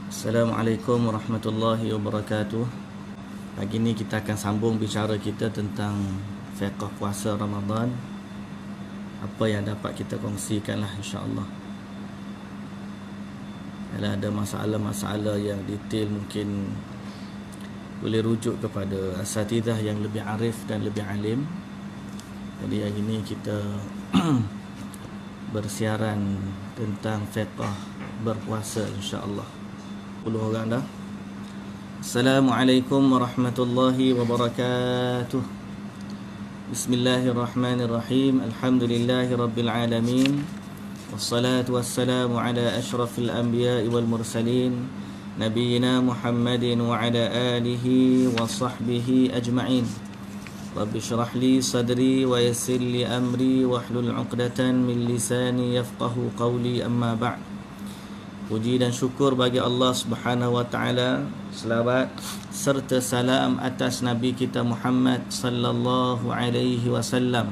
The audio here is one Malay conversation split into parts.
Assalamualaikum warahmatullahi wabarakatuh. Pagi ni kita akan sambung bicara kita tentang fiqh puasa Ramadan. Apa yang dapat kita kongsikan lah, insya-Allah. Kalau ada masalah-masalah yang detail mungkin boleh rujuk kepada asatidzah yang lebih arif dan lebih alim. Jadi hari ni kita bersiaran tentang fiqh berpuasa, insya-Allah. 10 orang dah. Assalamualaikum warahmatullahi wabarakatuh. Bismillahirrahmanirrahim. Alhamdulillahi rabbil alamin. Wassalatu wassalamu ala asyrafil anbiya'i wal mursalin, nabiyyina Muhammadin wa ala alihi wa sahbihi ajma'in. Rabbi syrah li sadri wa yassir li amri wahlul 'uqdatan min lisani yafqahu qawli, amma ba'd. Puji dan syukur bagi Allah Subhanahu wa taala, selawat serta salam atas Nabi kita Muhammad sallallahu alaihi wasallam,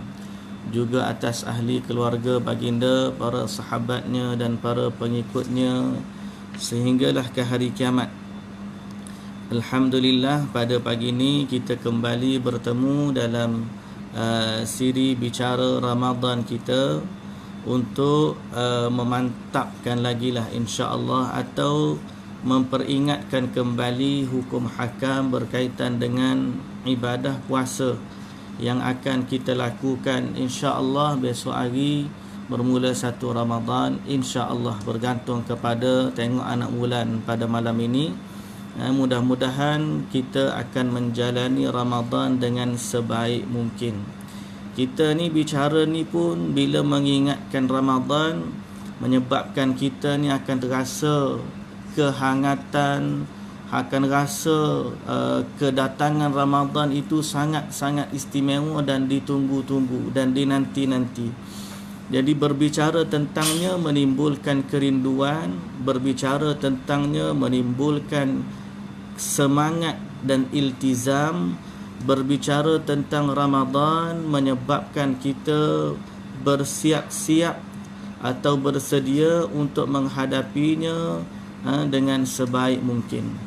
juga atas ahli keluarga baginda, para sahabatnya dan para pengikutnya sehinggalah ke hari kiamat. Alhamdulillah, pada pagi ini kita kembali bertemu dalam siri bicara Ramadan kita untuk memantapkan lagi lah, insya-Allah, atau memperingatkan kembali hukum hakam berkaitan dengan ibadah puasa yang akan kita lakukan, insya-Allah, besok hari bermula 1 Ramadan, insya-Allah, bergantung kepada tengok anak bulan pada malam ini. Mudah-mudahan kita akan menjalani Ramadan dengan sebaik mungkin. Kita ni bicara ni pun bila mengingatkan Ramadan, menyebabkan kita ni akan terasa kehangatan, akan rasa kedatangan Ramadan itu sangat-sangat istimewa dan ditunggu-tunggu dan dinanti-nanti. Jadi berbicara tentangnya menimbulkan kerinduan, berbicara tentangnya menimbulkan semangat dan iltizam. Berbicara tentang Ramadan menyebabkan kita bersiap-siap atau bersedia untuk menghadapinya dengan sebaik mungkin.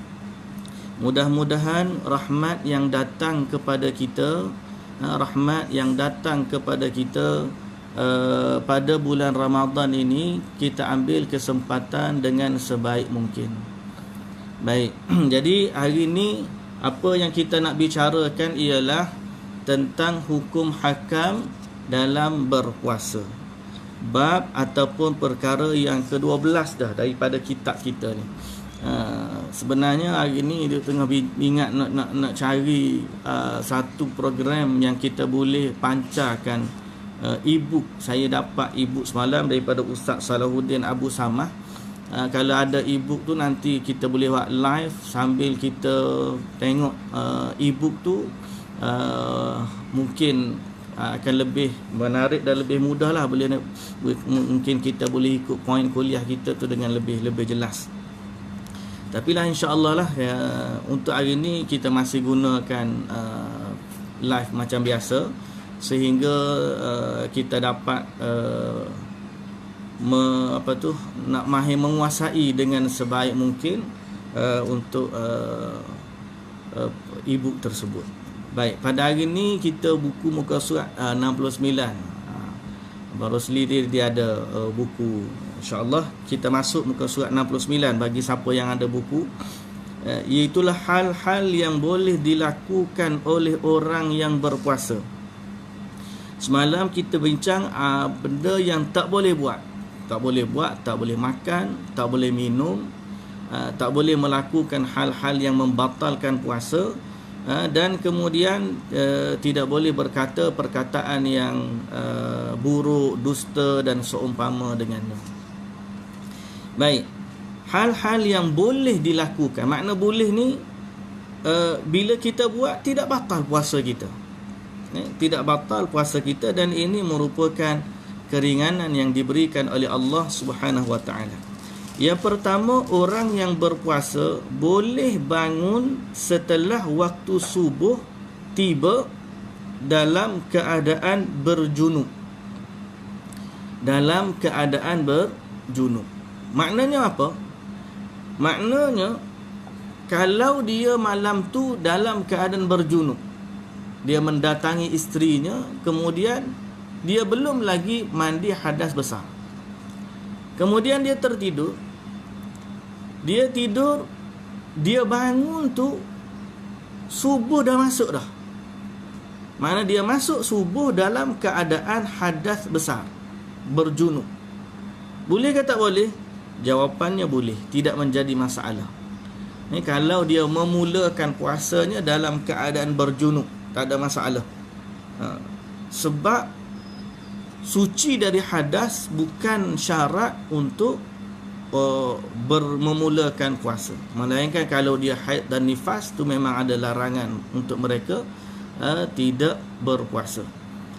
Mudah-mudahan rahmat yang datang kepada kita, pada bulan Ramadan ini, kita ambil kesempatan dengan sebaik mungkin. Baik, jadi hari ini apa yang kita nak bicarakan ialah tentang hukum hakam dalam berpuasa. Bab ataupun perkara yang ke-12 dah daripada kitab kita ni. Sebenarnya hari ni dia tengah ingat nak cari satu program yang kita boleh pancarkan e-book. Saya dapat e-book semalam daripada Ustaz Salahuddin Abu Samah. Kalau ada e-book tu nanti kita boleh buat live sambil kita tengok e-book tu, mungkin akan lebih menarik dan lebih mudah lah. Mungkin kita boleh ikut poin kuliah kita tu dengan lebih jelas. Tapi lah, insya-Allah lah, untuk hari ni kita masih gunakan live macam biasa, sehingga kita dapat nak mahir menguasai dengan sebaik mungkin untuk e-book tersebut. Baik, pada hari ni kita buku muka surat 69. Barosli dia ada buku, insya-Allah kita masuk muka surat 69 bagi siapa yang ada buku. Iaitulah hal-hal yang boleh dilakukan oleh orang yang berpuasa. Semalam kita bincang benda yang tak boleh buat. Tak boleh makan, tak boleh minum, tak boleh melakukan hal-hal yang membatalkan puasa, dan kemudian tidak boleh berkata perkataan yang buruk, dusta dan seumpama dengannya. Baik, hal-hal yang boleh dilakukan, makna boleh ni bila kita buat tidak batal puasa kita. Tidak batal puasa kita, dan ini merupakan keringanan yang diberikan oleh Allah Subhanahu wa taala. Yang pertama, orang yang berpuasa boleh bangun setelah waktu subuh tiba dalam keadaan berjunub. Maknanya apa? Maknanya kalau dia malam tu dalam keadaan berjunub, dia mendatangi isterinya, kemudian dia belum lagi mandi hadas besar, kemudian dia tertidur, dia tidur, dia bangun tu subuh dah masuk dah. Mana dia masuk subuh dalam keadaan hadas besar, berjunub. Boleh ke tak boleh? Jawapannya boleh, tidak menjadi masalah. Ni kalau dia memulakan puasanya dalam keadaan berjunub, tak ada masalah. Sebab suci dari hadas bukan syarat untuk memulakan puasa. Melainkan kalau dia haid dan nifas, tu memang ada larangan untuk mereka tidak berpuasa.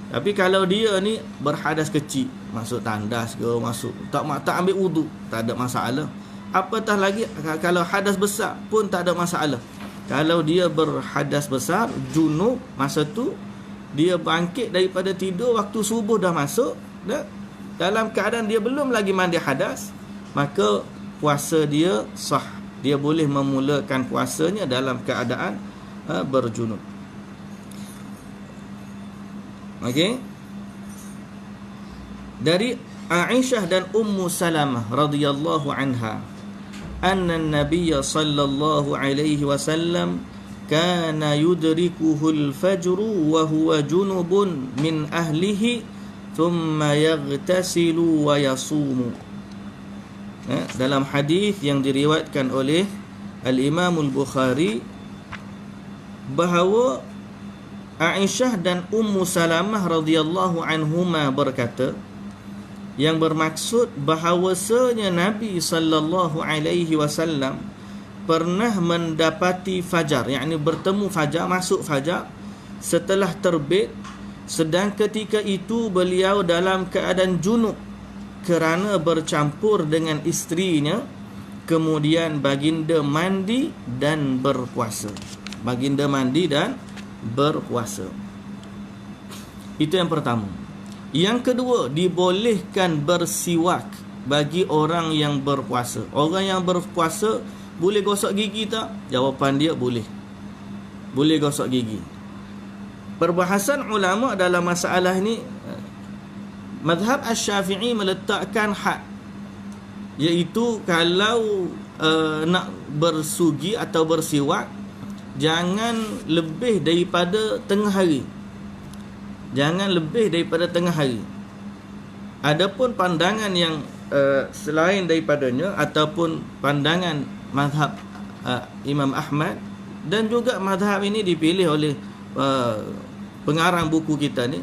Tapi kalau dia ni berhadas kecil, masuk tandas ke, masuk tak ambil wudu, tak ada masalah. Apatah lagi kalau hadas besar pun tak ada masalah. Kalau dia berhadas besar, junub, masa tu dia bangkit daripada tidur waktu subuh dah masuk, dah, dalam keadaan dia belum lagi mandi hadas, maka puasa dia sah. Dia boleh memulakan puasanya dalam keadaan berjunub. Okey. Dari Aisyah dan Ummu Salamah radhiyallahu anha, anna an-nabiy sallallahu alaihi wasallam kana yudrikuhu al-fajr wa huwa junubun min ahlihi thumma yaghtasilu wa yasumu. Dalam hadis yang diriwayatkan oleh Al-Imam Al-Bukhari, bahawa Aisyah dan Ummu Salamah radhiyallahu anhuma berkata, yang bermaksud bahawasanya Nabi sallallahu alaihi wasallam pernah mendapati fajar, yakni bertemu fajar, masuk fajar setelah terbit, sedang ketika itu beliau dalam keadaan junub kerana bercampur dengan isterinya, kemudian baginda mandi dan berpuasa. Baginda mandi dan berpuasa. Itu yang pertama. Yang kedua, dibolehkan bersiwak bagi orang yang berpuasa. Orang yang berpuasa boleh gosok gigi tak? Jawapan dia boleh. Boleh gosok gigi. Perbahasan ulama dalam masalah ini, mazhab Asy-Syafi'i meletakkan had, iaitu kalau nak bersugi atau bersiwak, jangan lebih daripada tengah hari. Jangan lebih daripada tengah hari. Adapun pandangan yang selain daripadanya, ataupun pandangan mazhab Imam Ahmad, dan juga mazhab ini dipilih oleh pengarang buku kita ni,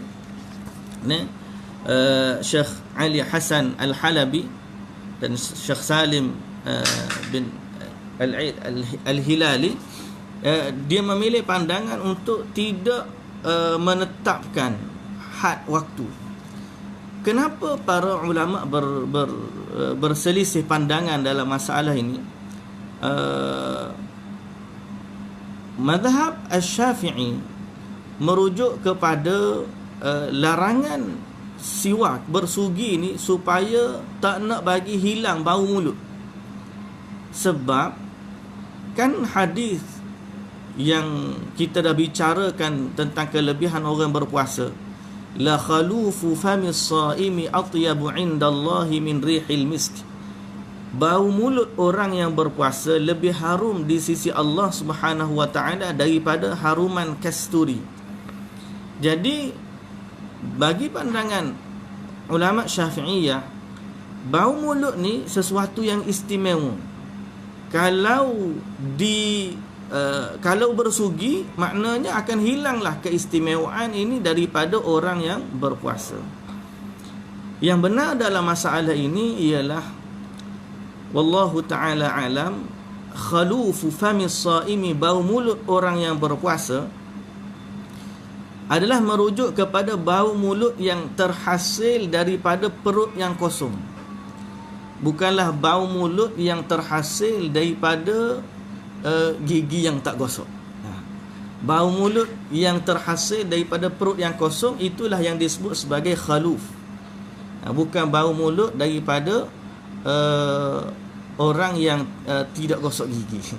Syekh Ali Hasan Al-Halabi dan Syekh Salim bin Al-Hilali, dia memilih pandangan untuk tidak menetapkan had waktu. Kenapa para ulama berselisih pandangan dalam masalah ini? Mazhab Asy-Syafi'i merujuk kepada larangan siwak, bersugi ni, supaya tak nak bagi hilang bau mulut. Sebab kan hadis yang kita dah bicarakan tentang kelebihan orang berpuasa, la khalufu famis saimi atyabu indallahi min rihil misk. Bau mulut orang yang berpuasa lebih harum di sisi Allah Subhanahu wa taala daripada haruman kasturi. Jadi bagi pandangan ulama Syafi'iyah, bau mulut ni sesuatu yang istimewa. Kalau bersugi, maknanya akan hilanglah keistimewaan ini daripada orang yang berpuasa. Yang benar dalam masalah ini ialah, wallahu ta'ala alam, khalufu famis saimi, bau mulut orang yang berpuasa, adalah merujuk kepada bau mulut yang terhasil daripada perut yang kosong. Bukanlah bau mulut yang terhasil daripada gigi yang tak gosok. Bau mulut yang terhasil daripada perut yang kosong, itulah yang disebut sebagai khaluf. Bukan bau mulut daripada orang yang tidak gosok gigi.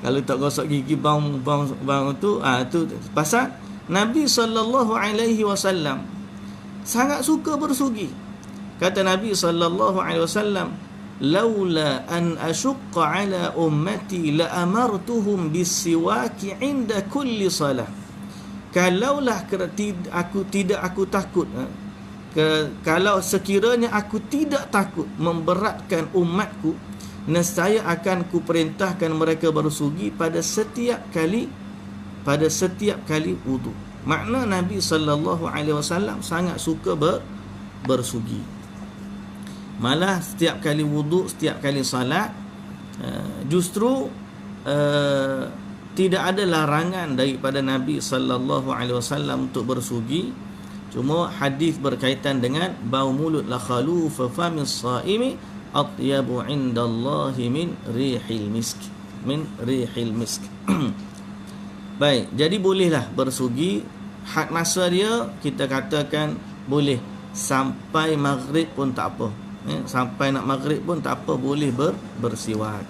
Kalau tak gosok gigi bau tu pasal Nabi SAW sangat suka bersugi. Kata Nabi SAW, laula an ashqa ala ummati la amartuhum bisiwaki 'inda kulli salah. Kalaulah aku takut, kalau sekiranya aku tidak takut memberatkan umatku, nescaya akan kuperintahkan mereka bersugi pada setiap kali wudu. Makna Nabi SAW sangat suka bersugi. Malah setiap kali wudu, setiap kali salat, justru tidak ada larangan daripada Nabi SAW untuk bersugi. Cuma hadis berkaitan dengan bau mulut la khalufa famis saimi atyabu indallahi min rihil misk. Baik, jadi bolehlah bersugi. Had masa dia kita katakan boleh sampai maghrib pun tak apa. Sampai nak maghrib pun tak apa, boleh bersiwak.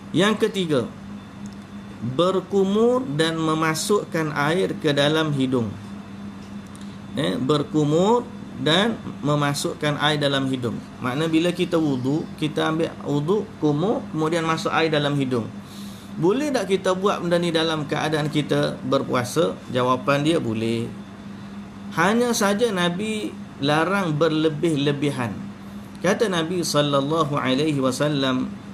Yang ketiga, berkumur dan memasukkan air ke dalam hidung. Berkumur dan memasukkan air dalam hidung. Makna bila kita wudu, kita ambil wudu, kumur, kemudian masuk air dalam hidung. Boleh tak kita buat benda ni dalam keadaan kita berpuasa? Jawapan dia boleh. Hanya saja Nabi larang berlebih-lebihan. Kata Nabi SAW,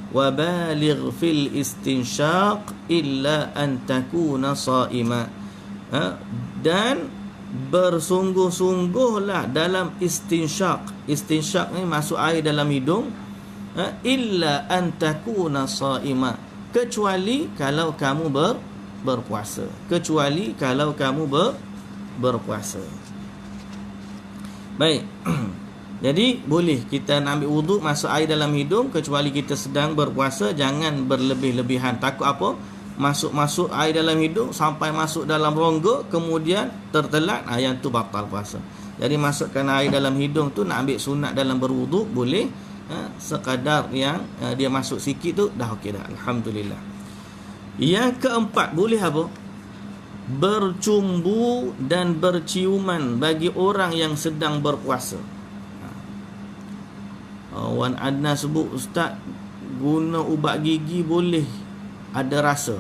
wa baligh fil istinshaq illa an takuna sa'ima. Dan bersungguh-sungguhlah dalam istinshaq. Istinshaq ni masuk air dalam hidung, illa an takuna sa'ima, kecuali kalau kamu berpuasa. Kecuali kalau kamu berpuasa. Baik. Jadi boleh kita nak ambil wuduk, masuk air dalam hidung, kecuali kita sedang berpuasa. Jangan berlebih-lebihan. Takut apa? Masuk air dalam hidung sampai masuk dalam rongga, kemudian tertelan, yang tu batal puasa. Jadi masukkan air dalam hidung tu, nak ambil sunat dalam berwuduk boleh. Sekadar yang dia masuk sikit tu dah okey dah, alhamdulillah. Yang keempat, boleh apa? Bercumbu dan berciuman bagi orang yang sedang berpuasa. Wan Adnan sebut, ustaz, guna ubat gigi boleh ada rasa.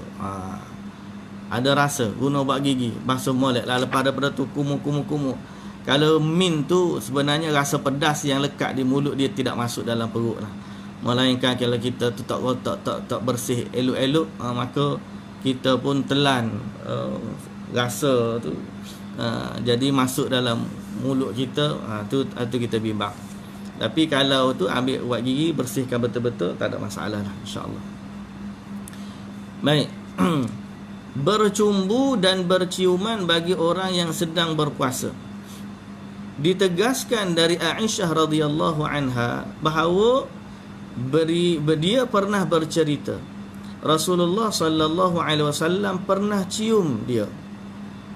Ada rasa guna ubat gigi, bahasa molek lah. Lepas daripada tu kumur. Kalau min tu sebenarnya rasa pedas yang lekat di mulut dia tidak masuk dalam perut lah. Melainkan kalau kita tu tak bersih elok-elok, maka kita pun telan rasa tu, jadi masuk dalam mulut kita, tu kita bimbang. Tapi kalau tu ambil ubat gigi, bersihkan betul-betul, tak ada masalah lah, insya-Allah. Baik. Bercumbu dan berciuman bagi orang yang sedang berpuasa. Ditegaskan dari Aisyah radhiyallahu anha bahawa dia pernah bercerita Rasulullah sallallahu alaihi wasallam pernah cium dia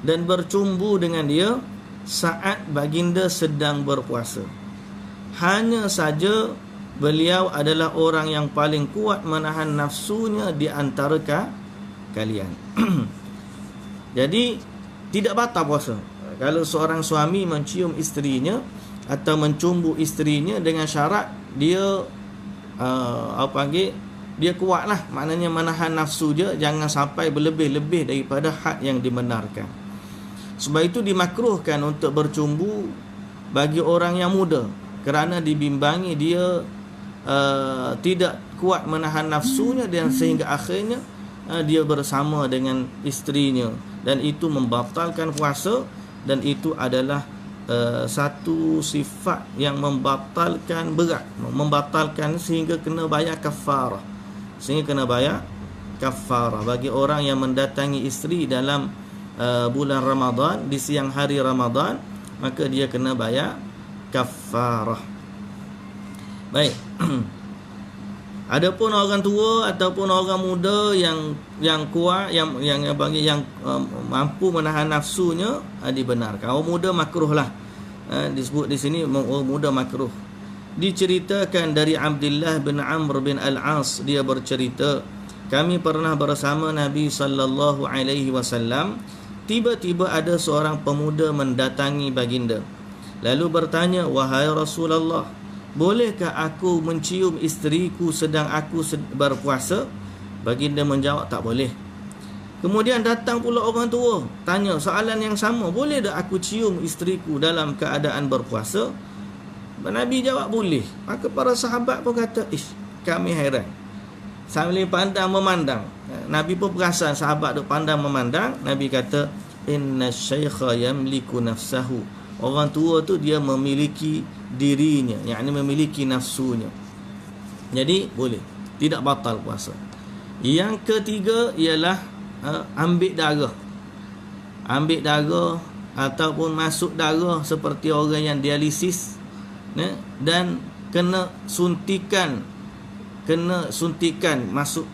dan bercumbu dengan dia saat baginda sedang berpuasa. Hanya saja beliau adalah orang yang paling kuat menahan nafsunya di antara kalian. Jadi tidak batal puasa kalau seorang suami mencium isterinya atau mencumbu isterinya dengan syarat dia dia kuatlah, maknanya menahan nafsu dia, jangan sampai berlebih-lebih daripada had yang dibenarkan. Sebab itu dimakruhkan untuk bercumbu bagi orang yang muda, kerana dibimbangi dia tidak kuat menahan nafsunya dan sehingga akhirnya dia bersama dengan isterinya, dan itu membatalkan puasa, dan itu adalah satu sifat yang membatalkan berat, membatalkan sehingga kena bayar kafarah. Bagi orang yang mendatangi isteri dalam bulan Ramadan, di siang hari Ramadan, maka dia kena bayar kafarah. Baik. Adapun orang tua ataupun orang muda yang kuat, yang mampu menahan nafsunya, dibenarkan. Orang muda makruh lah. Disebut di sini orang muda makruh. Diceritakan dari Abdullah bin Amr bin Al-As, dia bercerita, kami pernah bersama Nabi sallallahu alaihi wasallam. Tiba-tiba ada seorang pemuda mendatangi baginda, lalu bertanya, wahai Rasulullah, bolehkah aku mencium isteriku sedang aku berpuasa? Baginda menjawab, tak boleh. Kemudian datang pula orang tua, tanya soalan yang sama, boleh tak aku cium isteriku dalam keadaan berpuasa? Nabi jawab boleh. Maka para sahabat pun kata, kami hairan. Sambil pandang memandang, Nabi pun perasan sahabat duk pandang memandang. Nabi kata, inna syaikha yamliku nafsahu. Orang tua tu dia memiliki dirinya, yakni memiliki nafsunya. Jadi boleh, tidak batal puasa. Yang ketiga ialah ambil darah. Ambil darah ataupun masuk darah seperti orang yang dialisis, dan kena suntikan masuk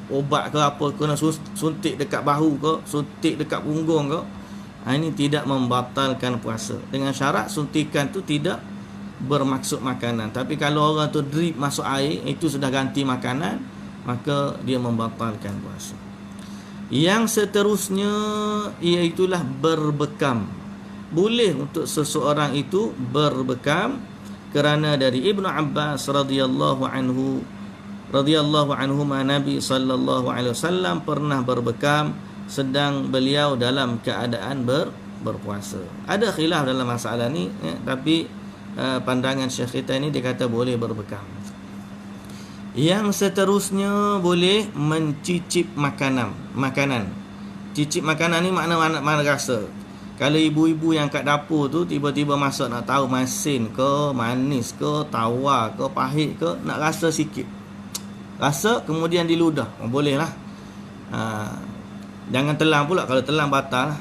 obat ke apa, kena suntik dekat bahu ke, suntik dekat punggung ke, ini tidak membatalkan puasa, dengan syarat suntikan tu tidak bermaksud makanan. Tapi kalau orang tu drip masuk air, itu sudah ganti makanan, maka dia membatalkan puasa. Yang seterusnya iaitulah berbekam. Boleh untuk seseorang itu berbekam, kerana dari Ibnu Abbas radhiyallahu anhu Nabi sallallahu alaihi wasallam pernah berbekam sedang beliau dalam keadaan berpuasa. Ada khilaf dalam masalah ni, tapi pandangan Syekh kita ni dia kata boleh berbekam. Yang seterusnya boleh mencicip makanan. Cicip makanan ni mana rasa. Kalau ibu-ibu yang kat dapur tu tiba-tiba masuk nak tahu masin ke, manis ke, tawar ke, pahit ke, nak rasa sikit. Rasa kemudian diludah. Boleh lah. Jangan telan pula. Kalau telan batal lah.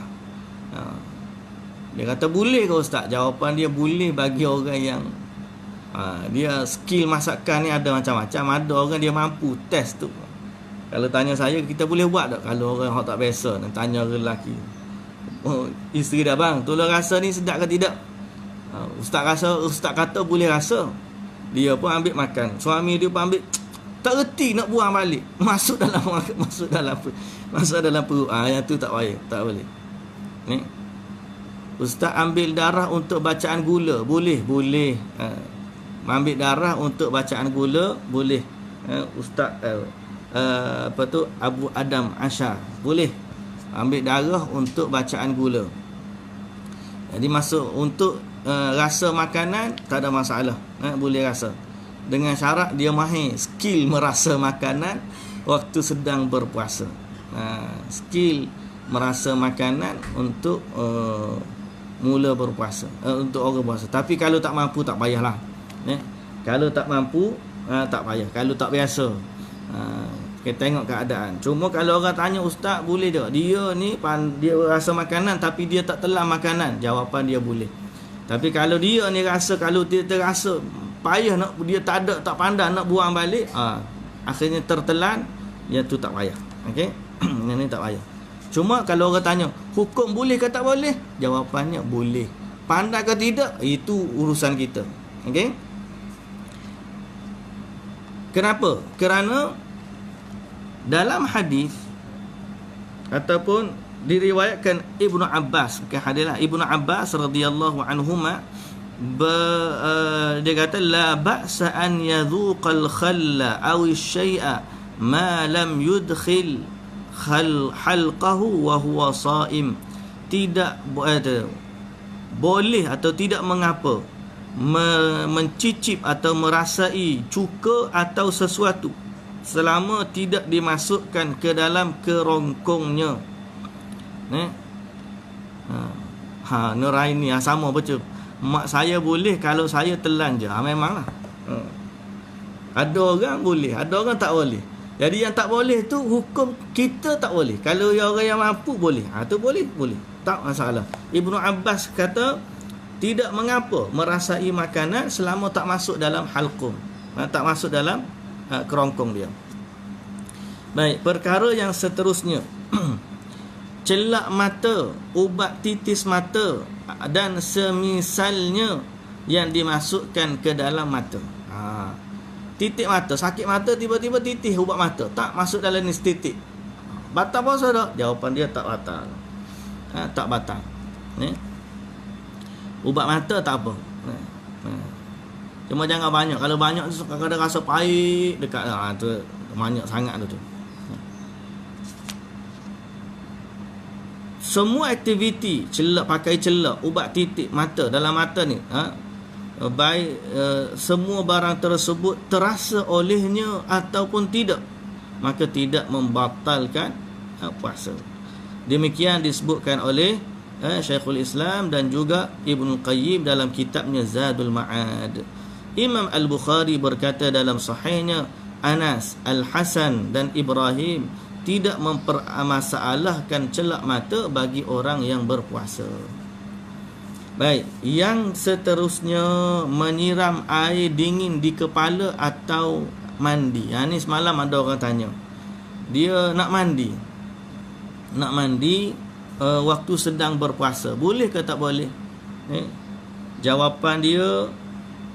Dia kata boleh ke Ustaz? Jawapan dia boleh bagi orang yang dia skill masakan ni ada macam-macam. Ada orang dia mampu test tu. Kalau tanya saya, kita boleh buat tak? Kalau orang tak biasa nak tanya lelaki, isteri dah, bang, tolong rasa ni sedap ke tidak? Ustaz kata boleh rasa. Dia pun ambil makan. Suami dia pun ambil, tak reti nak buang balik. Masuk dalam perut. Yang tu tak payah, tak boleh. Ni Ustaz ambil darah untuk bacaan gula. Boleh. Ambil darah untuk bacaan gula boleh. Ustaz Abu Adam Ashar boleh ambil darah untuk bacaan gula. Jadi masuk untuk rasa makanan tak ada masalah, boleh rasa, dengan syarat dia mahir skill merasa makanan waktu sedang berpuasa. Skill merasa makanan untuk mula berpuasa, untuk orang puasa. Tapi kalau tak mampu tak payahlah. Kalau tak mampu tak payah. Kalau tak biasa, kita tengok keadaan. Cuma kalau orang tanya, Ustaz boleh tak? Dia ni dia rasa makanan tapi dia tak telan makanan. Jawapan dia boleh. Tapi kalau dia ni rasa, kalau dia terasa payah nak, dia tak pandang nak buang balik, akhirnya tertelan, ya tu tak payah. Okey. Ini tak payah. Cuma kalau orang tanya, hukum boleh ke tak boleh? Jawapannya boleh. Pandai ke tidak, itu urusan kita. Okey. Kenapa? Kerana dalam hadis ataupun diriwayatkan Ibnu Abbas, bukan hadis lah, Ibnu Abbas radhiyallahu anhuma, dia kata la ba'sa an yadhuqal khalla aw syai'a ma lam yudkhil halqahu wa huwa sha'im. Tidak boleh atau tidak mengapa mencicip atau merasai cuka atau sesuatu selama tidak dimasukkan ke dalam kerongkongnya. Nuraini sama betul. Mak saya boleh kalau saya telan je. Memanglah. Ada orang boleh, ada orang tak boleh. Jadi yang tak boleh tu hukum kita tak boleh. Kalau orang yang mampu boleh. Tu boleh. Tak masalah. Ibnu Abbas kata tidak mengapa merasai makanan selama tak masuk dalam halqum. Tak masuk dalam kerongkong dia. Baik, perkara yang seterusnya celak mata, ubat titis mata dan semisalnya yang dimasukkan ke dalam mata. Titik mata, sakit mata, tiba-tiba titik ubat mata, tak masuk dalam ni titik. Batal puasa tak? Jawapan dia tak batal. Tak batal. Ubat mata tak apa. Cuma jangan banyak. Kalau banyak tu kadang-kadang rasa pahit dekat tu banyak sangat tu. Semua aktiviti pakai celak, ubat titik mata dalam mata ni, baik semua barang tersebut terasa olehnya ataupun tidak, maka tidak membatalkan puasa. Demikian disebutkan oleh Syekhul Islam dan juga Ibnu Qayyim dalam kitabnya Zadul Ma'ad. Imam Al-Bukhari berkata dalam sahihnya, Anas, Al-Hasan dan Ibrahim tidak mempermasalahkan celak mata bagi orang yang berpuasa. Baik, yang seterusnya menyiram air dingin di kepala atau mandi. Ni semalam ada orang tanya. Dia nak mandi. Waktu sedang berpuasa. Boleh ke tak boleh? Jawapan dia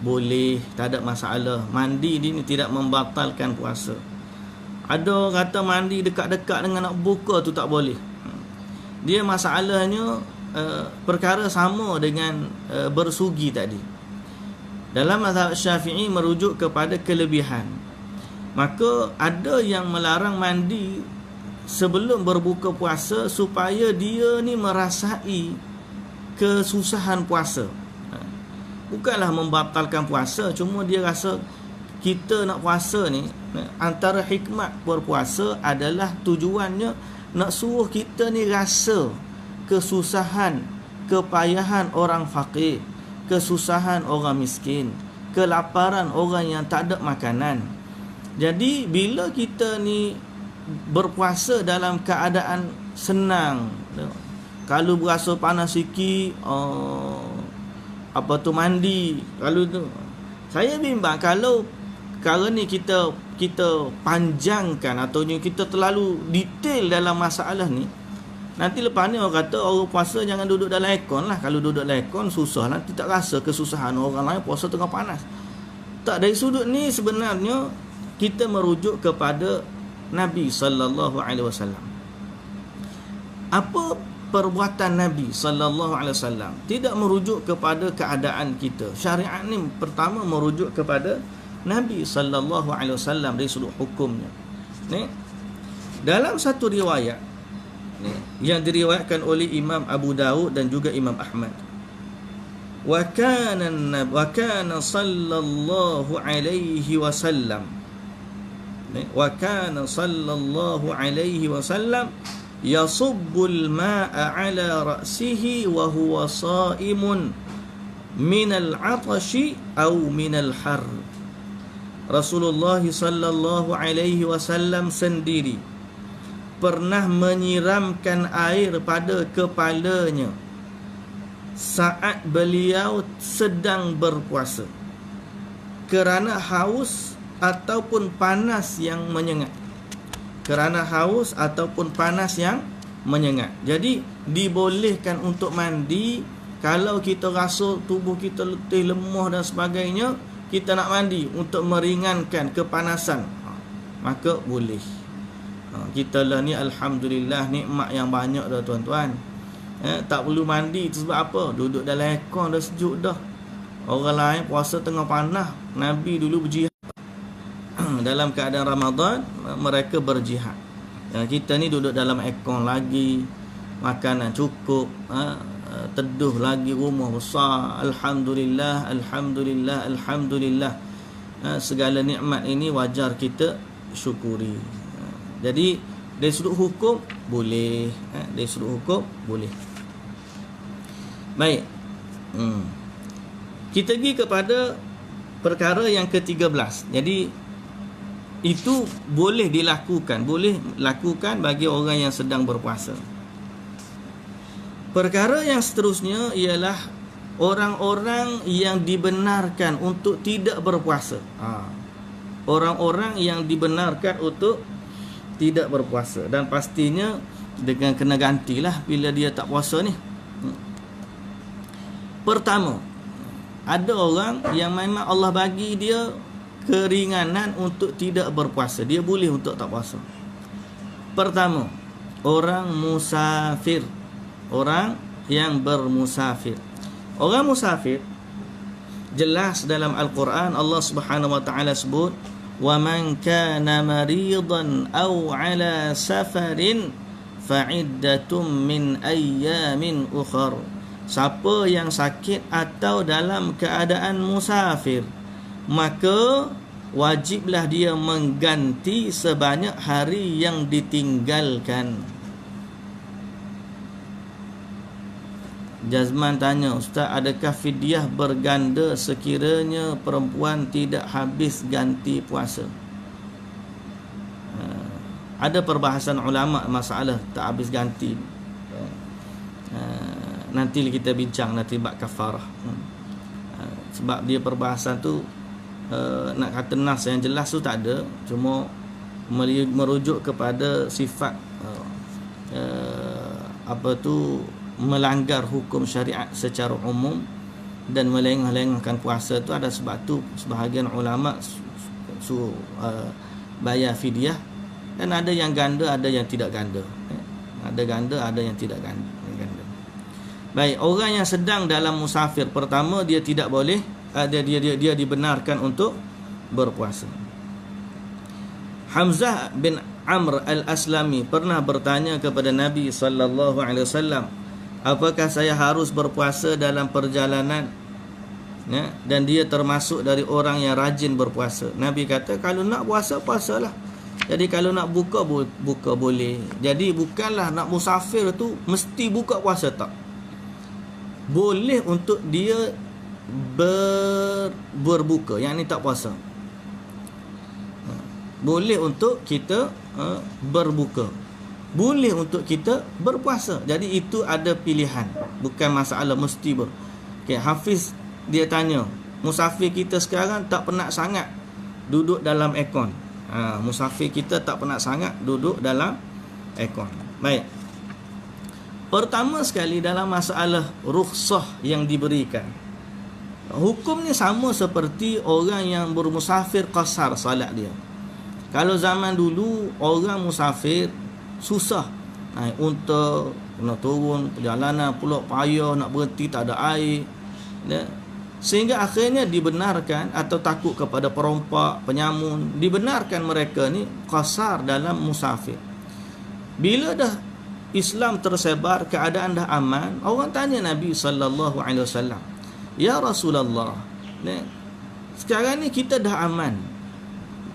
boleh, tak ada masalah. Mandi ni tidak membatalkan puasa. Ada orang kata mandi dekat-dekat dengan nak buka tu tak boleh. Dia masalahnya perkara sama dengan bersugi tadi. Dalam mazhab Syafi'i merujuk kepada kelebihan. Maka ada yang melarang mandi sebelum berbuka puasa supaya dia ni merasai kesusahan puasa. Bukanlah membatalkan puasa, cuma dia rasa kita nak puasa ni, antara hikmat berpuasa adalah tujuannya nak suruh kita ni rasa kesusahan, kepayahan orang fakir, kesusahan orang miskin, kelaparan orang yang tak ada makanan. Jadi bila kita ni berpuasa dalam keadaan senang, kalau berasa panas sikit, mandi. Kalau tu saya bimbang kalau ni kita panjangkan atau kita terlalu detail dalam masalah ni, nanti lepas ni orang kata orang puasa jangan duduk dalam aircon lah. Kalau duduk dalam aircon susah, nanti tak rasa kesusahan orang lain puasa tengah panas. Tak, dari sudut ni sebenarnya kita merujuk kepada Nabi sallallahu alaihi wasallam. Apa perbuatan Nabi sallallahu alaihi wasallam? Tidak merujuk kepada keadaan kita. Syariat ni pertama merujuk kepada Nabi sallallahu alaihi wasallam dari sudut hukumnya. Dalam satu riwayat yang diriwayatkan oleh Imam Abu Daud dan juga Imam Ahmad, wa kana sallallahu alaihi wasallam yasubbul ma'a ala ra'sihi wa huwa sha'imun min al-'atashi aw min al-har. Rasulullah sallallahu alaihi wasallam sendiri pernah menyiramkan air pada kepalanya saat beliau sedang berpuasa kerana haus ataupun panas yang menyengat. Jadi dibolehkan untuk mandi kalau kita rasa tubuh kita letih, lemah dan sebagainya, kita nak mandi untuk meringankan kepanasan, maka boleh. Kita lah ni alhamdulillah nikmat yang banyak dah tuan-tuan. Tak perlu mandi tu sebab apa? Duduk dalam aircon dah sejuk dah. Orang lain puasa tengah panas, Nabi dulu berjihad. Dalam keadaan Ramadan mereka berjihad. Kita ni duduk dalam aircon lagi, makanan cukup, teduh lagi, rumah besar. Alhamdulillah. Segala nikmat ini wajar kita syukuri. Jadi dari sudut hukum boleh, Baik. Kita pergi kepada perkara yang ke-13. Jadi itu boleh dilakukan bagi orang yang sedang berpuasa. Perkara yang seterusnya ialah orang-orang yang dibenarkan untuk tidak berpuasa. Orang-orang yang dibenarkan untuk tidak berpuasa, dan pastinya dengan kena gantilah bila dia tak puasa ni. Pertama, ada orang yang memang Allah bagi dia keringanan untuk tidak berpuasa. Dia boleh untuk tak puasa. Pertama, orang musafir. Orang yang bermusafir. Orang musafir, jelas dalam Al-Quran Allah Subhanahu wa taala sebut, "Wa man kana maridan aw ala safarin fa'iddatum min ayyamin ukhar." Siapa yang sakit atau dalam keadaan musafir, maka wajiblah dia mengganti sebanyak hari yang ditinggalkan. Jazman tanya, Ustaz, adakah fidyah berganda sekiranya perempuan tidak habis ganti puasa? Ada perbahasan ulama masalah tak habis ganti. Nanti kita bincang nanti bab kafarah. Sebab dia perbahasan tu nak kata nas yang jelas tu tak ada, cuma merujuk kepada sifat melanggar hukum syariat secara umum dan melengah-lengahkan puasa tu. Ada sebab tu sebahagian ulama bayar fidyah, dan ada yang ganda, ada yang tidak ganda. Ada ganda, ada yang tidak ganda. Baik, orang yang sedang dalam musafir, pertama dia tidak boleh, dia dibenarkan untuk berpuasa. Hamzah bin Amr al-Aslami pernah bertanya kepada Nabi sallallahu alaihi wasallam, apakah saya harus berpuasa dalam perjalanan? Dan dia termasuk dari orang yang rajin berpuasa. Nabi kata, kalau nak puasa, puasalah. Jadi kalau nak buka boleh. Jadi bukanlah nak musafir tu mesti buka puasa, tak. Boleh untuk dia berbuka, yang ni tak puasa. Boleh untuk kita berbuka, boleh untuk kita berpuasa. Jadi itu ada pilihan, bukan masalah mesti Hafiz dia tanya, musafir kita sekarang tak penat sangat duduk dalam aircon. Musafir kita tak penat sangat duduk dalam aircon. Baik, pertama sekali dalam masalah rukhsah yang diberikan, hukumnya sama seperti orang yang bermusafir qasar salat dia. Kalau zaman dulu orang musafir susah, naik unta, kena turun perjalanan pula payah, nak berhenti tak ada air, sehingga akhirnya dibenarkan, atau takut kepada perompak, penyamun, dibenarkan mereka ni qasar dalam musafir. Bila dah Islam tersebar, keadaan dah aman, orang tanya Nabi sallallahu alaihi wasallam, ya Rasulullah, sekarang ni kita dah aman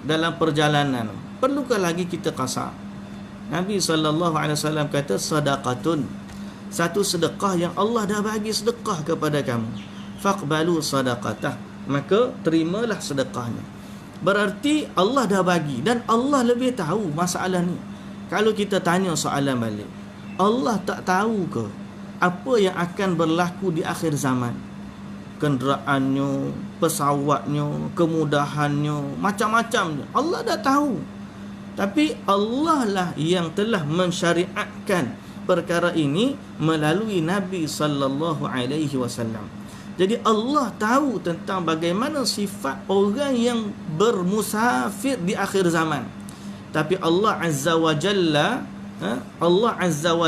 dalam perjalanan, perlukah lagi kita qasar? Nabi sallallahu alaihi wasallam kata, sadaqatun, satu sedekah yang Allah dah bagi sedekah kepada kamu, faqbalu sadaqatah, maka terimalah sedekahnya. Berarti Allah dah bagi, dan Allah lebih tahu masalah ni. Kalau kita tanya soalan balik, Allah tak tahu ke apa yang akan berlaku di akhir zaman? Kenderaannya, pesawatnya, kemudahannya, macam-macamnya, Allah dah tahu. Tapi Allah lah yang telah mensyariatkan perkara ini melalui Nabi sallallahu alaihi wasallam. Jadi Allah tahu tentang bagaimana sifat orang yang bermusafir di akhir zaman. Tapi Allah Azza wa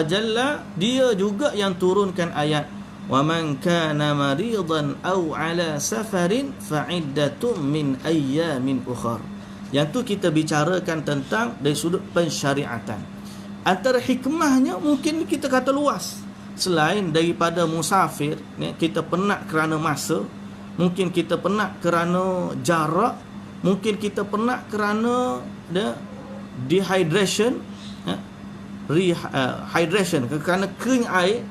Jalla, dia juga yang turunkan ayat, wa man kana maridan aw ala safarin fa'iddatun min ayyamin ukhar. Yang tu kita bicarakan tentang dari sudut pensyariatan. Antara hikmahnya mungkin kita kata luas. Selain daripada musafir, kita penat kerana masa, mungkin kita penat kerana jarak, mungkin kita penat kerana dehydration, hydration, kerana kering air.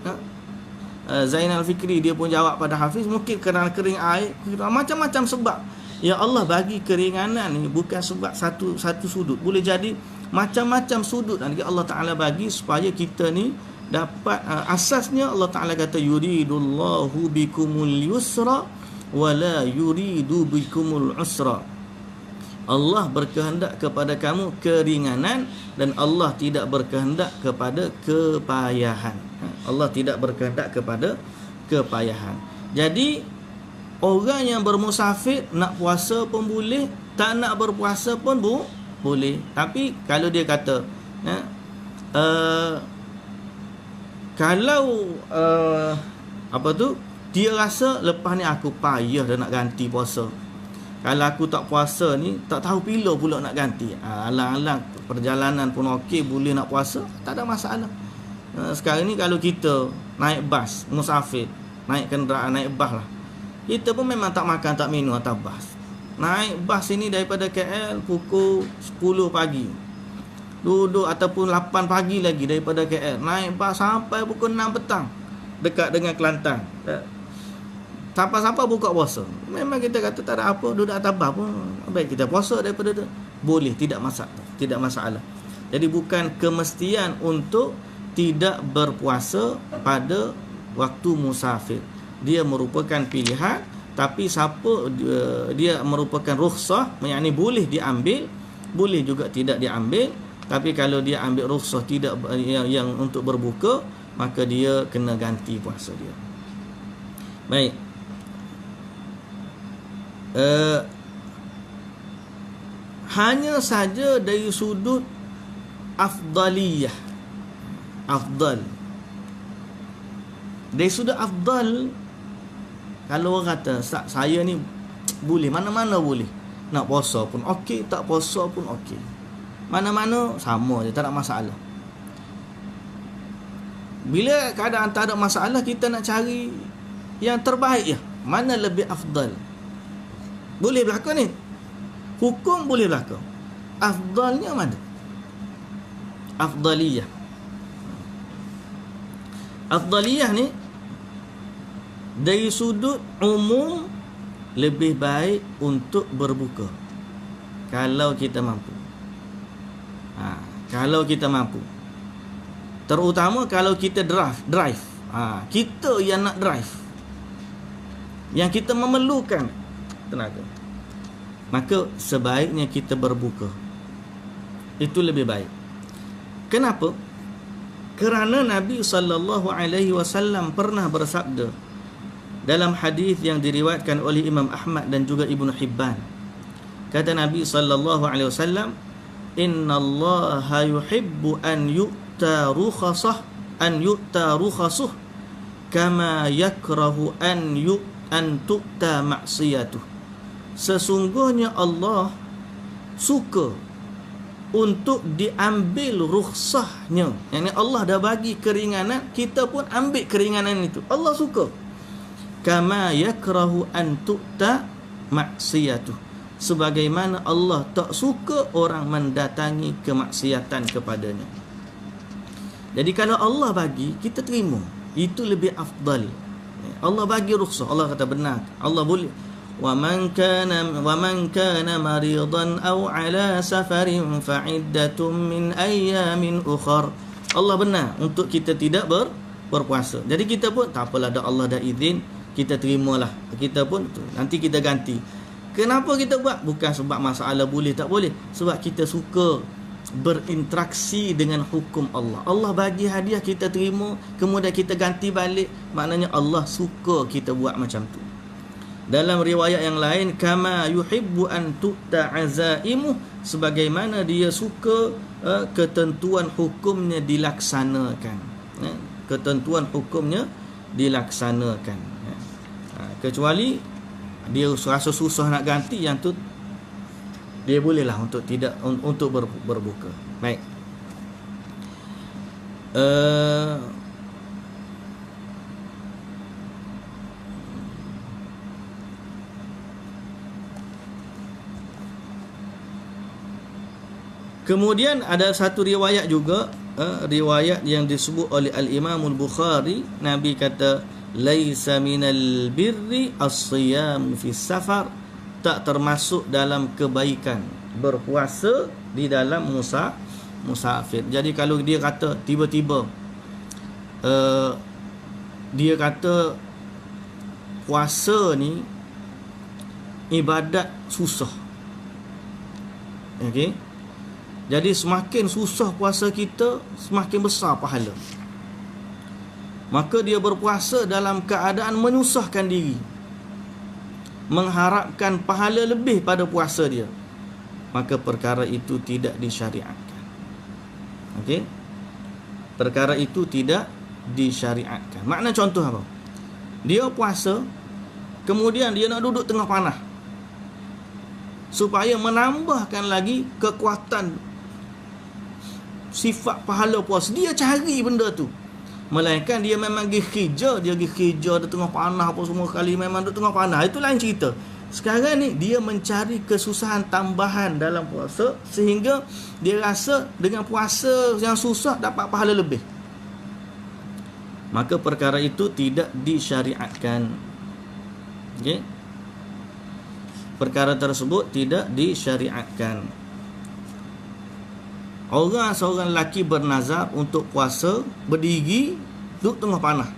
Zainal Fikri dia pun jawab pada Hafiz, mungkin kerana kering air, macam-macam sebab. Ya Allah bagi keringanan ni bukan sebab satu sudut, boleh jadi macam-macam sudut nanti Allah Ta'ala bagi supaya kita ni dapat. Asasnya Allah Ta'ala kata, yuridullahu bikumul yusra wa la yuridu bikumul usra. Allah berkehendak kepada kamu keringanan, dan Allah tidak berkehendak kepada kepayahan. Allah tidak berkehendak kepada kepayahan. Jadi Orang yang bermusafir nak puasa pun boleh, tak nak berpuasa pun boleh. Tapi kalau dia kata kalau apa tu, dia rasa lepas ni aku payah dah nak ganti puasa, kalau aku tak puasa ni tak tahu bila pula nak ganti, alang-alang perjalanan pun okey, boleh nak puasa, tak ada masalah. Sekarang ni kalau kita naik bas, musafir, naik kenderaan, naik bas lah, kita pun memang tak makan tak minum atas bas. Naik bas ini daripada KL pukul 10 pagi, duduk ataupun 8 pagi lagi daripada KL, naik bas sampai pukul 6 petang dekat dengan Kelantan. Sampai-sampai buka puasa. Memang kita kata tak ada apa, duduk atas bas pun baik kita puasa daripada tu. Boleh, tidak masalah. Jadi bukan kemestian untuk tidak berpuasa pada waktu musafir. Dia merupakan pilihan, tapi siapa dia merupakan rukhsah, yakni boleh diambil, boleh juga tidak diambil. Tapi kalau dia ambil rukhsah tidak yang untuk berbuka, maka dia kena ganti puasa dia. Baik. Hanya saja dari sudut afdaliyah, afdal, dari sudut afdal, kalau orang kata saya ni boleh, mana-mana boleh, nak puasa pun okey, tak puasa pun okey, mana-mana sama je, tak ada masalah. Bila keadaan tak ada masalah, kita nak cari yang terbaik je, mana lebih afdal. Boleh berlaku ni, hukum boleh berlaku, afdalnya mana? Afdaliyah ni dari sudut umum lebih baik untuk berbuka kalau kita mampu. Kalau kita mampu, terutama kalau kita drive, kita yang nak drive, yang kita memerlukan tenaga, maka sebaiknya kita berbuka. Itu lebih baik. Kenapa? Kerana Nabi SAW pernah bersabda dalam hadis yang diriwayatkan oleh Imam Ahmad dan juga Ibnu Hibban. Kata Nabi SAW, innallaha yuhibbu an yu'ta rukhasah kama yakrahu an tu'ta maksiyatuh. Sesungguhnya Allah suka untuk diambil rukhsahnya. Yang Allah dah bagi keringanan, kita pun ambil keringanan itu. Allah suka. Kama yakrahu an tu'ta maksiyatuh. Sebagaimana Allah tak suka orang mendatangi kemaksiatan kepadanya. Jadi kalau Allah bagi, kita terima. Itu lebih afdal. Allah bagi rukhsah, Allah kata benar, Allah boleh. وَمَنْ كَانَ مَرِيضًا أَوْ عَلَى سَفَرٍ فَعِدَّةٌ مِنْ أَيَّامٍ أُخَرَ. Allah benar untuk kita tidak berpuasa. Jadi kita pun tak apalah, Allah dah izin, kita terimalah. Kita pun nanti kita ganti. Kenapa kita buat? Bukan sebab masalah boleh tak boleh, sebab kita suka berinteraksi dengan hukum Allah. Allah bagi hadiah, kita terima, kemudian kita ganti balik. Maknanya Allah suka kita buat macam tu. Dalam riwayat yang lain, kama yuhibbu an tu'ta azaimu, sebagaimana dia suka ketentuan hukumnya dilaksanakan. Ketentuan hukumnya dilaksanakan. Kecuali dia rasa susah nak ganti, yang tu dia bolehlah untuk tidak untuk berbuka. Baik. Kemudian ada satu riwayat juga, riwayat yang disebut oleh Al-Imam Al-Bukhari. Nabi kata, laisa minal birri as-siyam fi safar. Tak termasuk dalam kebaikan berpuasa di dalam musafir. Jadi kalau dia kata tiba-tiba dia kata puasa ni ibadat susah, okey, jadi semakin susah puasa kita, semakin besar pahala. Maka dia berpuasa dalam keadaan menyusahkan diri. mengharapkan pahala lebih pada puasa dia, maka perkara itu tidak disyariatkan. Okey? Perkara itu tidak disyariatkan. Makna contoh apa? Dia puasa, kemudian dia nak duduk tengah panah supaya menambahkan lagi kekuatan sifat pahala puasa. Dia cari benda tu. Melainkan dia memang pergi kerja, dia tengah panah apa semua kali, memang duduk tengah panah. Itu lain cerita. Sekarang ni dia mencari kesusahan tambahan dalam puasa, sehingga dia rasa dengan puasa yang susah dapat pahala lebih. Maka perkara itu tidak disyariatkan. Okey? Perkara tersebut tidak disyariatkan. Seorang lelaki bernazar untuk puasa, berdiri duduk tengah panah.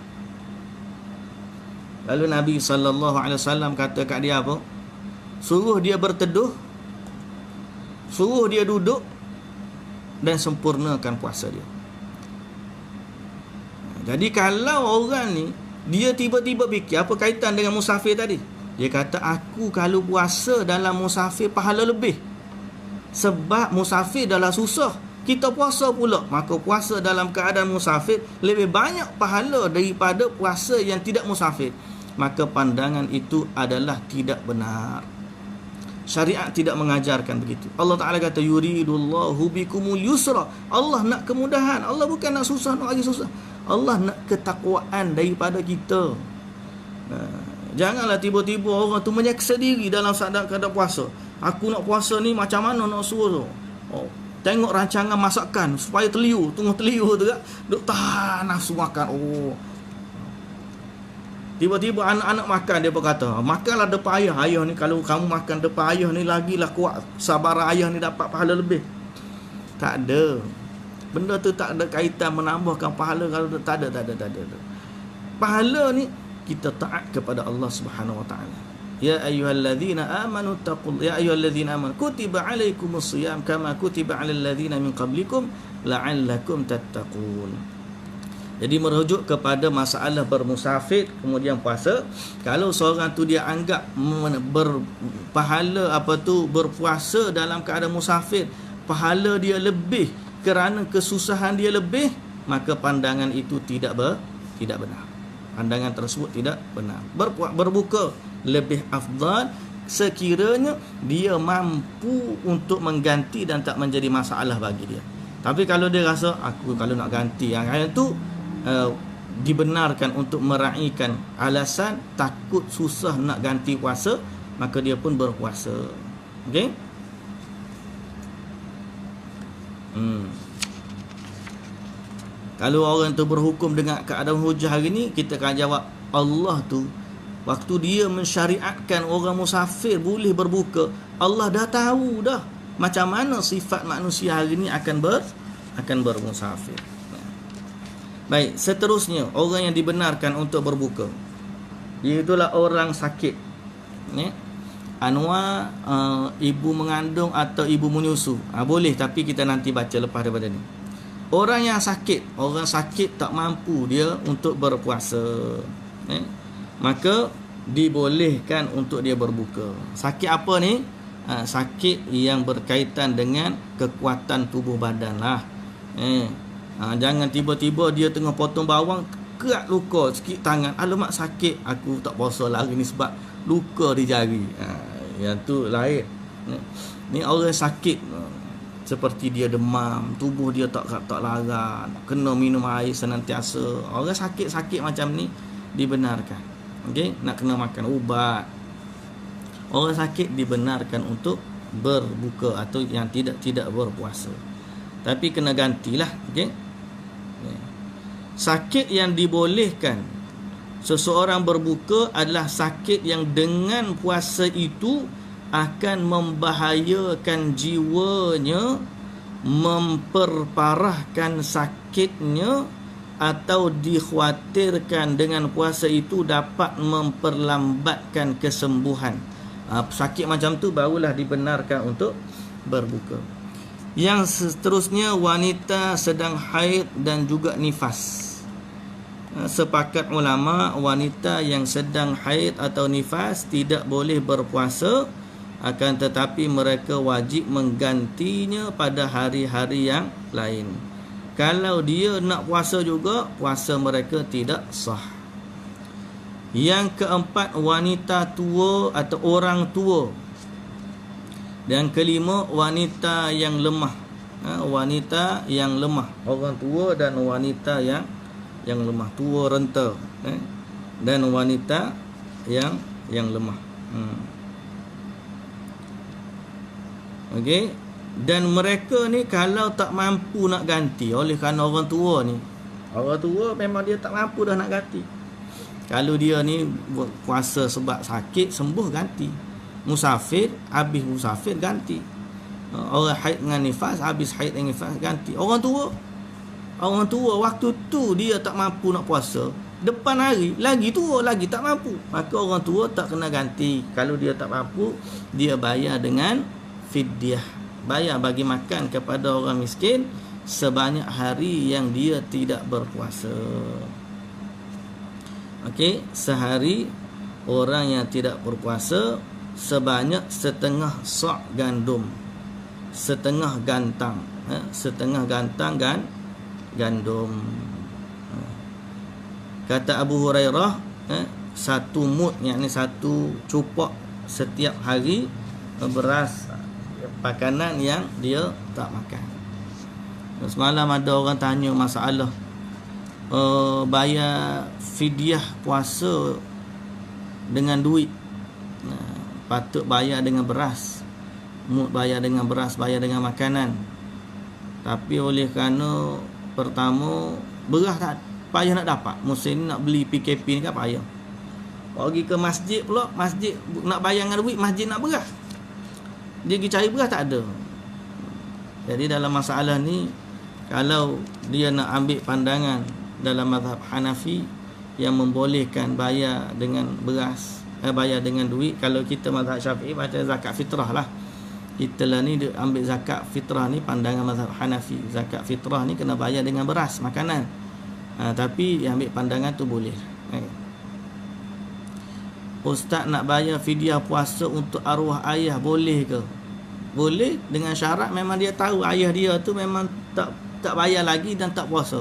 Lalu Nabi SAW kata kat dia apa? Suruh dia berteduh, suruh dia duduk, dan sempurnakan puasa dia. Jadi kalau orang ni, dia tiba-tiba fikir, apa kaitan dengan musafir tadi? Dia kata, aku kalau puasa dalam musafir pahala lebih. Sebab musafir adalah susah, kita puasa pula, maka puasa dalam keadaan musafir lebih banyak pahala daripada puasa yang tidak musafir. Maka pandangan itu adalah tidak benar. Syariat tidak mengajarkan begitu. Allah Ta'ala kata, yuridullahu bikumul yusra. Allah nak kemudahan. Allah bukan nak susah, nak lagi susah. Allah nak ketakwaan daripada kita. Janganlah tiba-tiba orang tu menyeksa diri dalam keadaan puasa. Aku nak puasa ni macam mana nak suruh tu? Tengok rancangan masakan supaya teliu, tengah teliu tu kan, duk tahan nafsu makan. Tiba-tiba anak-anak makan, dia berkata, makanlah depan ayah. Ayah ni, kalau kamu makan depan ayah ni, lagilah kuat sabaran ayah ni dapat pahala lebih. Tak ada. Benda tu tak ada kaitan menambahkan pahala. Kalau tak ada. Pahala ni kita taat kepada Allah Subhanahu Wa Taala. Ya ayyuhalladzina amanu kutiba alaikumus-shiyam kama kutiba alal ladzina min qablikum la'allakum tattaqun. Jadi merujuk kepada masalah bermusafir kemudian puasa. Kalau seorang tu dia anggap berpahala berpuasa dalam keadaan musafir, pahala dia lebih kerana kesusahan dia lebih, maka pandangan itu tidak benar. Pandangan tersebut tidak benar. Berbuka lebih afdal sekiranya dia mampu untuk mengganti dan tak menjadi masalah bagi dia. Tapi kalau dia rasa, aku kalau nak ganti yang itu dibenarkan untuk meraihkan alasan takut susah nak ganti puasa, maka dia pun berpuasa. Okey? Kalau orang tu berhukum dengan keadaan hujah hari ni, kita akan jawab, Allah tu waktu dia mensyariatkan orang musafir boleh berbuka, Allah dah tahu dah macam mana sifat manusia hari ni akan bermusafir. Baik, seterusnya orang yang dibenarkan untuk berbuka, iaitulah orang sakit. Anwar, ibu mengandung atau ibu menyusu. Boleh, tapi kita nanti baca lepas daripada ni. Orang yang sakit, orang sakit tak mampu dia untuk berpuasa, maka dibolehkan untuk dia berbuka. Sakit apa ni? Sakit yang berkaitan dengan kekuatan tubuh badan lah. Jangan tiba-tiba dia tengah potong bawang, kerat luka sikit tangan, alamak sakit, aku tak puasa lagi ni sebab luka di jari. Yang tu lain. Ni orang sakit seperti dia demam, tubuh dia tak larat, kena minum air senantiasa. Orang sakit-sakit macam ni dibenarkan. Okey, nak kena makan ubat. Orang sakit dibenarkan untuk berbuka atau yang tidak berpuasa. Tapi kena gantilah, okey. Sakit yang dibolehkan seseorang berbuka adalah sakit yang dengan puasa itu akan membahayakan jiwanya, memperparahkan sakitnya, atau dikhawatirkan dengan puasa itu dapat memperlambatkan kesembuhan. Sakit macam tu barulah dibenarkan untuk berbuka. Yang seterusnya, wanita sedang haid dan juga nifas. sepakat ulama wanita yang sedang haid atau nifas tidak boleh berpuasa, akan tetapi mereka wajib menggantinya pada hari-hari yang lain. Kalau dia nak puasa juga, puasa mereka tidak sah. Yang keempat, wanita tua atau orang tua. Dan kelima, wanita yang lemah. Wanita yang lemah, orang tua dan wanita yang lemah, tua renta, dan wanita yang lemah. Okey, dan mereka ni kalau tak mampu nak ganti, oleh kerana orang tua memang dia tak mampu dah nak ganti. Kalau dia ni puasa sebab sakit, sembuh ganti. Musafir, habis musafir ganti. Orang haid dengan nifas, habis haid dengan nifas ganti. Orang tua waktu tu dia tak mampu nak puasa, depan hari lagi tua, lagi tak mampu, maka orang tua tak kena ganti. Kalau dia tak mampu, dia bayar dengan fidyah, bayar bagi makan kepada orang miskin sebanyak hari yang dia tidak berpuasa. Okey, sehari orang yang tidak berpuasa sebanyak setengah sa' gandum, setengah gantang gandum. Kata Abu Hurairah, satu mud, yakni satu cupak setiap hari beras makanan yang dia tak makan. Semalam ada orang tanya masalah bayar fidyah puasa dengan duit. Patut bayar dengan beras, mud bayar dengan beras, bayar dengan makanan. Tapi oleh kerana pertama beras tak payah nak dapat, musim ni nak beli PKP ni kan payah. Pergi ke masjid pula, masjid nak bayar dengan duit, masjid nak beras, dia pergi cari beras tak ada. Jadi dalam masalah ni, kalau dia nak ambil pandangan dalam mazhab Hanafi yang membolehkan bayar dengan beras, bayar dengan duit. Kalau kita mazhab Syafi'i baca zakat fitrah lah. Kita lah ni dia ambil zakat fitrah ni pandangan mazhab Hanafi. Zakat fitrah ni kena bayar dengan beras, makanan. Tapi dia ambil pandangan tu boleh. Ustaz nak bayar fidyah puasa untuk arwah ayah boleh ke? Boleh, dengan syarat memang dia tahu ayah dia tu memang tak bayar lagi dan tak puasa.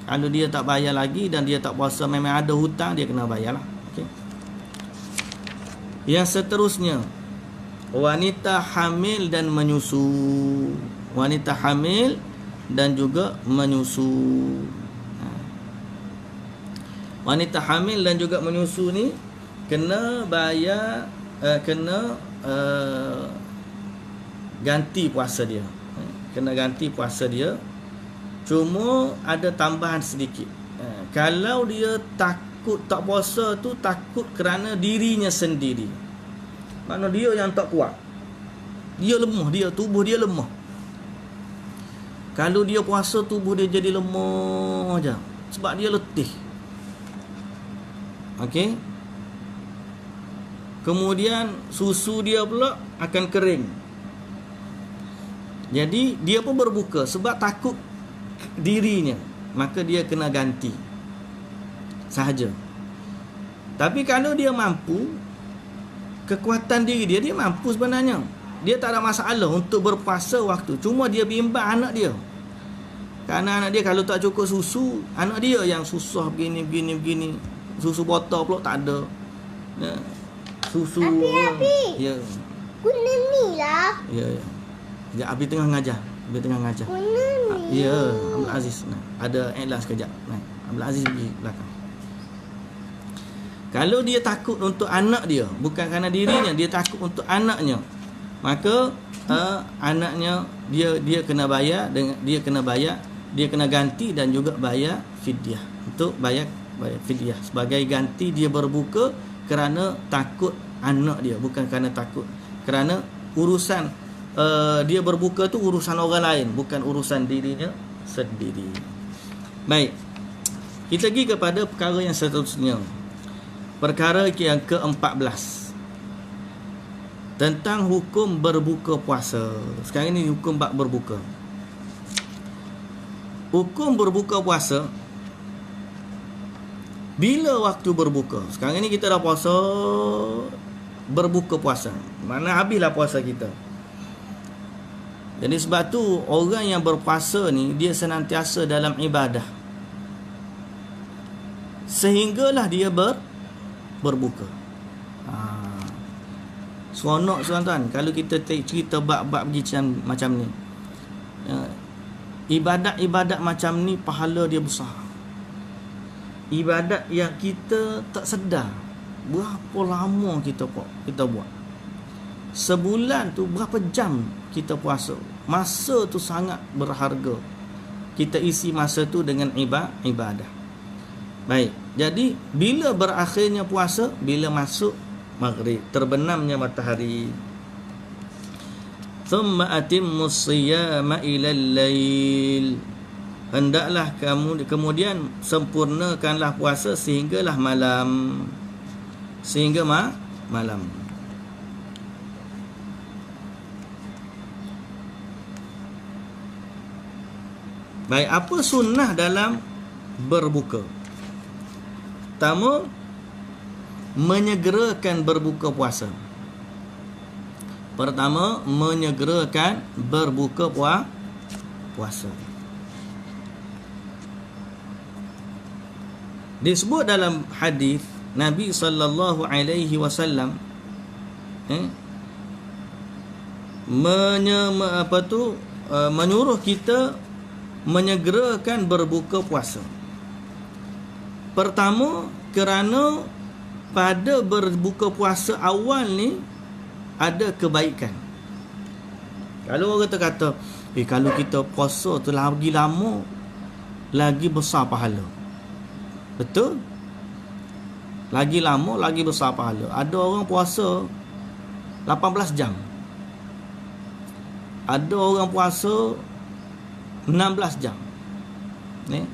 Kalau dia tak bayar lagi dan dia tak puasa, memang ada hutang, dia kena bayar lah. Okay. Yang seterusnya, wanita hamil dan menyusu. Wanita hamil dan juga menyusu. Wanita hamil dan juga menyusu ni kena bayar, ganti puasa dia. Kena ganti puasa dia. Cuma ada tambahan sedikit. Kalau dia takut tak puasa tu, takut kerana dirinya sendiri. Maknanya dia yang tak kuat. Dia lemah, tubuh dia lemah. Kalau dia puasa, tubuh dia jadi lemah je, sebab dia letih. Okey. Kemudian susu dia pula akan kering. Jadi dia pun berbuka sebab takut dirinya, maka dia kena ganti sahaja. Tapi kalau dia mampu, kekuatan diri dia mampu sebenarnya, dia tak ada masalah untuk berpuasa waktu. Cuma dia bimbang anak dia, kerana anak dia kalau tak cukup susu, anak dia yang susah begini. Susu botol pula tak ada. Susu Abi. Ya. Guna ni lah. Ya. Ya, Abi tengah ngajar. Guna ni. Ya, Abdul Aziz. Ada iklan sekejap. Abdul Aziz pergi belakang. Kalau dia takut untuk anak dia, bukan kerana dirinya, dia takut untuk anaknya, maka anaknya dia kena bayar, dia kena ganti dan juga bayar fidyah. Untuk bayar fidyah sebagai ganti dia berbuka kerana takut anak dia, bukan kerana takut kerana urusan dia berbuka tu urusan orang lain, bukan urusan dirinya sendiri. Baik, kita pergi kepada perkara yang seterusnya. Perkara yang ke-14 tentang hukum berbuka puasa. Sekarang ni hukum bab berbuka. Hukum berbuka puasa Bila waktu berbuka? Sekarang ni kita dah puasa, berbuka puasa. Mana habislah puasa kita. Jadi sebab tu orang yang berpuasa ni dia senantiasa dalam ibadah. Sehinggalah dia berbuka. Seronok tuan-tuan kalau kita cerita bab-bab macam ni. Ibadat-ibadat macam ni pahala dia besar. Ibadat yang kita tak sedar berapa lama kita buat. Sebulan tu berapa jam kita puasa. Masa tu sangat berharga. Kita isi masa tu dengan ibadah. Baik. Jadi bila berakhirnya puasa? Bila masuk maghrib, terbenamnya matahari. Thumma atimmus siyama ilal lail. Hendaklah kamu kemudian sempurnakanlah puasa sehinggalah malam. Sehingga malam. Baik, apa sunnah dalam berbuka? Pertama, menyegerakan berbuka puasa. Pertama, menyegerakan berbuka puasa. Disebut dalam hadis Nabi sallallahu alaihi wasallam menyuruh kita menyegerakan berbuka puasa. Pertama, kerana pada berbuka puasa awal ni ada kebaikan. Kalau orang kata, kalau kita puasa tu lagi lama, lagi besar pahala. Betul? Lagi lama, lagi besar pahala. Ada orang puasa 18 jam. Ada orang puasa 16 jam. Ni.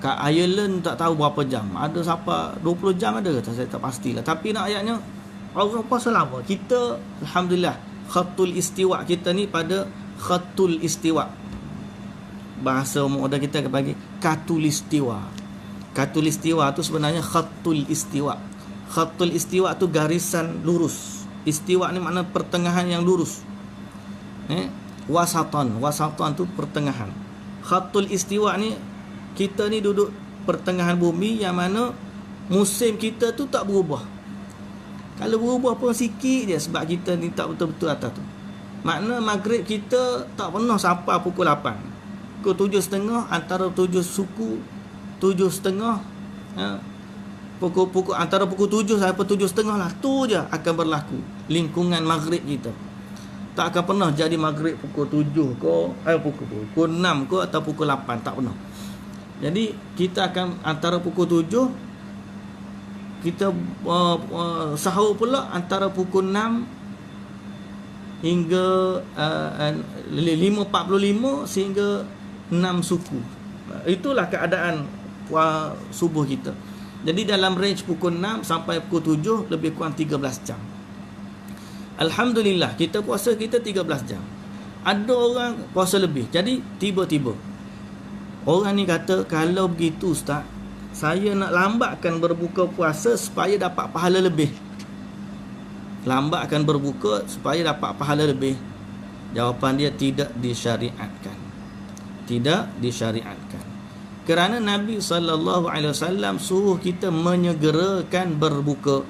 Kat Ireland tak tahu berapa jam. Ada siapa 20 jam ada ke? Saya tak pastilah. Tapi nak ayatnya orang puasa lama. Kita alhamdulillah khatul istiwa kita ni pada khatul istiwa. Bahasa muda kita bagi katulistiwa. Katulistiwa tu sebenarnya khatul istiwa. Khatul istiwa tu garisan lurus. Istiwa ni makna pertengahan yang lurus. Wasatan tu pertengahan. Khatul istiwa ni kita ni duduk pertengahan bumi yang mana musim kita tu tak berubah. Kalau berubah pun sikit je sebab kita ni tak betul-betul atas tu. Makna maghrib kita tak pernah sampai pukul 8. Pukul 7.30 antara 7 suku 7.30 pukul antara pukul 7 sampai 7.30 lah. Tu je akan berlaku lingkungan maghrib kita. Tak akan pernah jadi maghrib pukul 7 ke pukul 6 ke atau pukul 8, tak pernah. Jadi kita akan antara pukul 7 kita sahur pula antara pukul 6 hingga 5.45 sehingga 6 suku. Itulah keadaan subuh kita. Jadi dalam range pukul 6 sampai pukul 7 lebih kurang 13 jam. Alhamdulillah kita puasa kita 13 jam. Ada orang puasa lebih. Jadi tiba-tiba orang ni kata, kalau begitu ustaz, saya nak lambatkan berbuka puasa supaya dapat pahala lebih. Lambatkan berbuka supaya dapat pahala lebih. Jawapan dia tidak disyariatkan. Tidak disyariatkan. Kerana Nabi SAW suruh kita menyegerakan berbuka.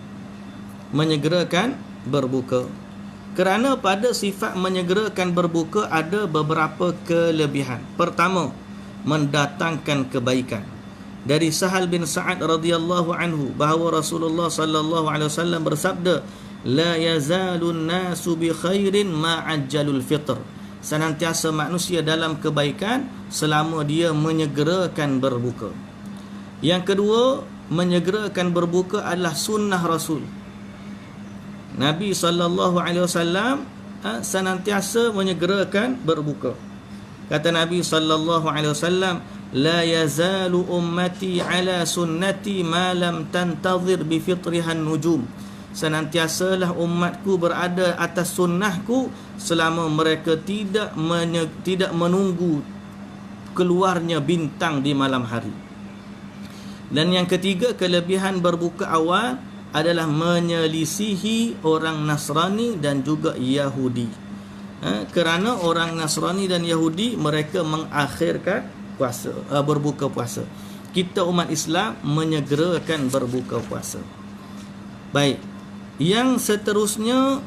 Menyegerakan berbuka. Kerana pada sifat menyegerakan berbuka ada beberapa kelebihan. Pertama, mendatangkan kebaikan. Dari Sahal bin Sa'ad radhiyallahu anhu bahawa Rasulullah sallallahu alaihi wasallam bersabda, la yazalun nasu bi khairin ma ajjalul fitr. Senantiasa manusia dalam kebaikan selama dia menyegerakan berbuka. Yang kedua, menyegerakan berbuka adalah sunnah Rasul. Nabi sallallahu alaihi wasallam senantiasa menyegerakan berbuka. Kata Nabi sallallahu alaihi wasallam, la yazalu ummati ala sunnati ma lam tantazir bi fitrihan nujum. Senantiasalah umatku berada atas sunnahku selama mereka tidak menunggu keluarnya bintang di malam hari. Dan yang ketiga, kelebihan berbuka awal adalah menyelisihi orang Nasrani dan juga Yahudi. Kerana orang Nasrani dan Yahudi mereka mengakhirkan puasa, berbuka puasa. Kita umat Islam menyegerakan berbuka puasa. Baik. Yang seterusnya,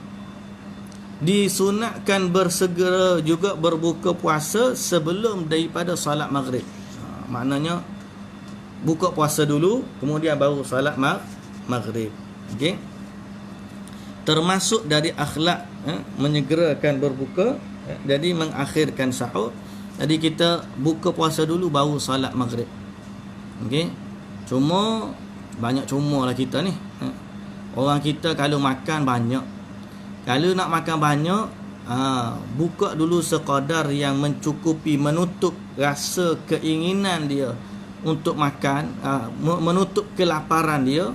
disunatkan bersegera juga berbuka puasa sebelum daripada solat maghrib. Maknanya buka puasa dulu, kemudian baru solat maghrib. Okey. Termasuk dari akhlak menyegerakan berbuka, jadi mengakhirkan sahur. Jadi kita buka puasa dulu baru solat maghrib. Okey. Cuma banyak cuma lah kita ni. Orang kita kalau makan banyak, kalau nak makan banyak, buka dulu sekadar yang mencukupi, menutup rasa keinginan dia untuk makan, menutup kelaparan dia.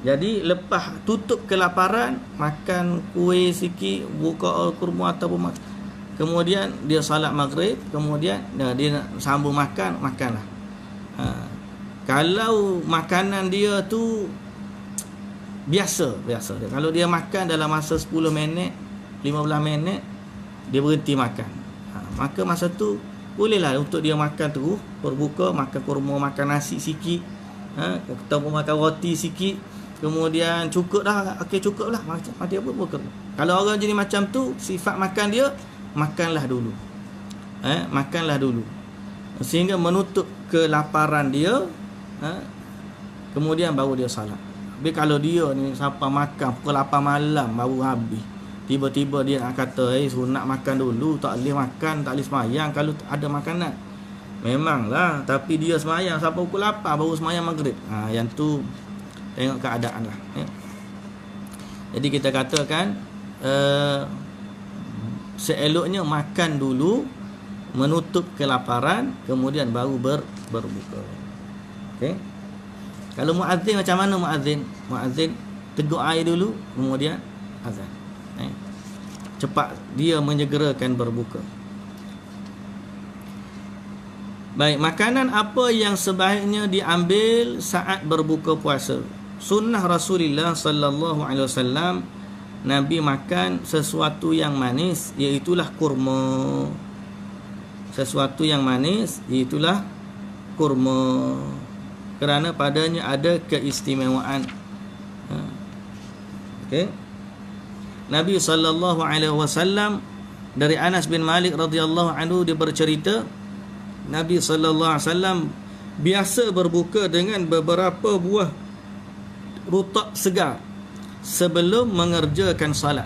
Jadi lepas tutup kelaparan, makan kuih sikit, buka kurma ataupun kemudian dia salat maghrib, kemudian dia nak sambung makanlah. Kalau makanan dia tu biasa dia. Kalau dia makan dalam masa 10 minit, 15 minit, dia berhenti makan. Maka masa tu bolehlah untuk dia makan terus, berbuka, makan kurma, makan nasi sikit, ataupun makan roti sikit, kemudian cukup dah, okey cukup lah, dia pun buka. Kalau orang jenis macam tu, sifat makan dia, makanlah dulu. Makanlah dulu. Sehingga menutup kelaparan dia, kemudian baru dia salat. Tapi kalau dia ni sampai makan pukul 8 malam baru habis, tiba-tiba dia nak kata sunat makan dulu, tak boleh makan, tak boleh semayang kalau ada makanan. Memanglah, tapi dia semayang sampai pukul 8 baru semayang maghrib. Yang tu tengok keadaan lah. Jadi kita katakan seeloknya makan dulu, menutup kelaparan, kemudian baru berbuka. Okey. Kalau muazzin macam mana muazzin? Muazzin teguk air dulu, kemudian azan. Cepat dia menyegerakan berbuka. Baik, makanan apa yang sebaiknya diambil saat berbuka puasa? Sunnah Rasulullah sallallahu alaihi wasallam, Nabi makan sesuatu yang manis, iaitulah kurma. Sesuatu yang manis, iaitulah kurma. Kerana padanya ada keistimewaan. Okey. Nabi sallallahu alaihi wasallam, dari Anas bin Malik radhiyallahu anhu, dia bercerita Nabi sallallahu alaihi wasallam biasa berbuka dengan beberapa buah rutab segar sebelum mengerjakan salat.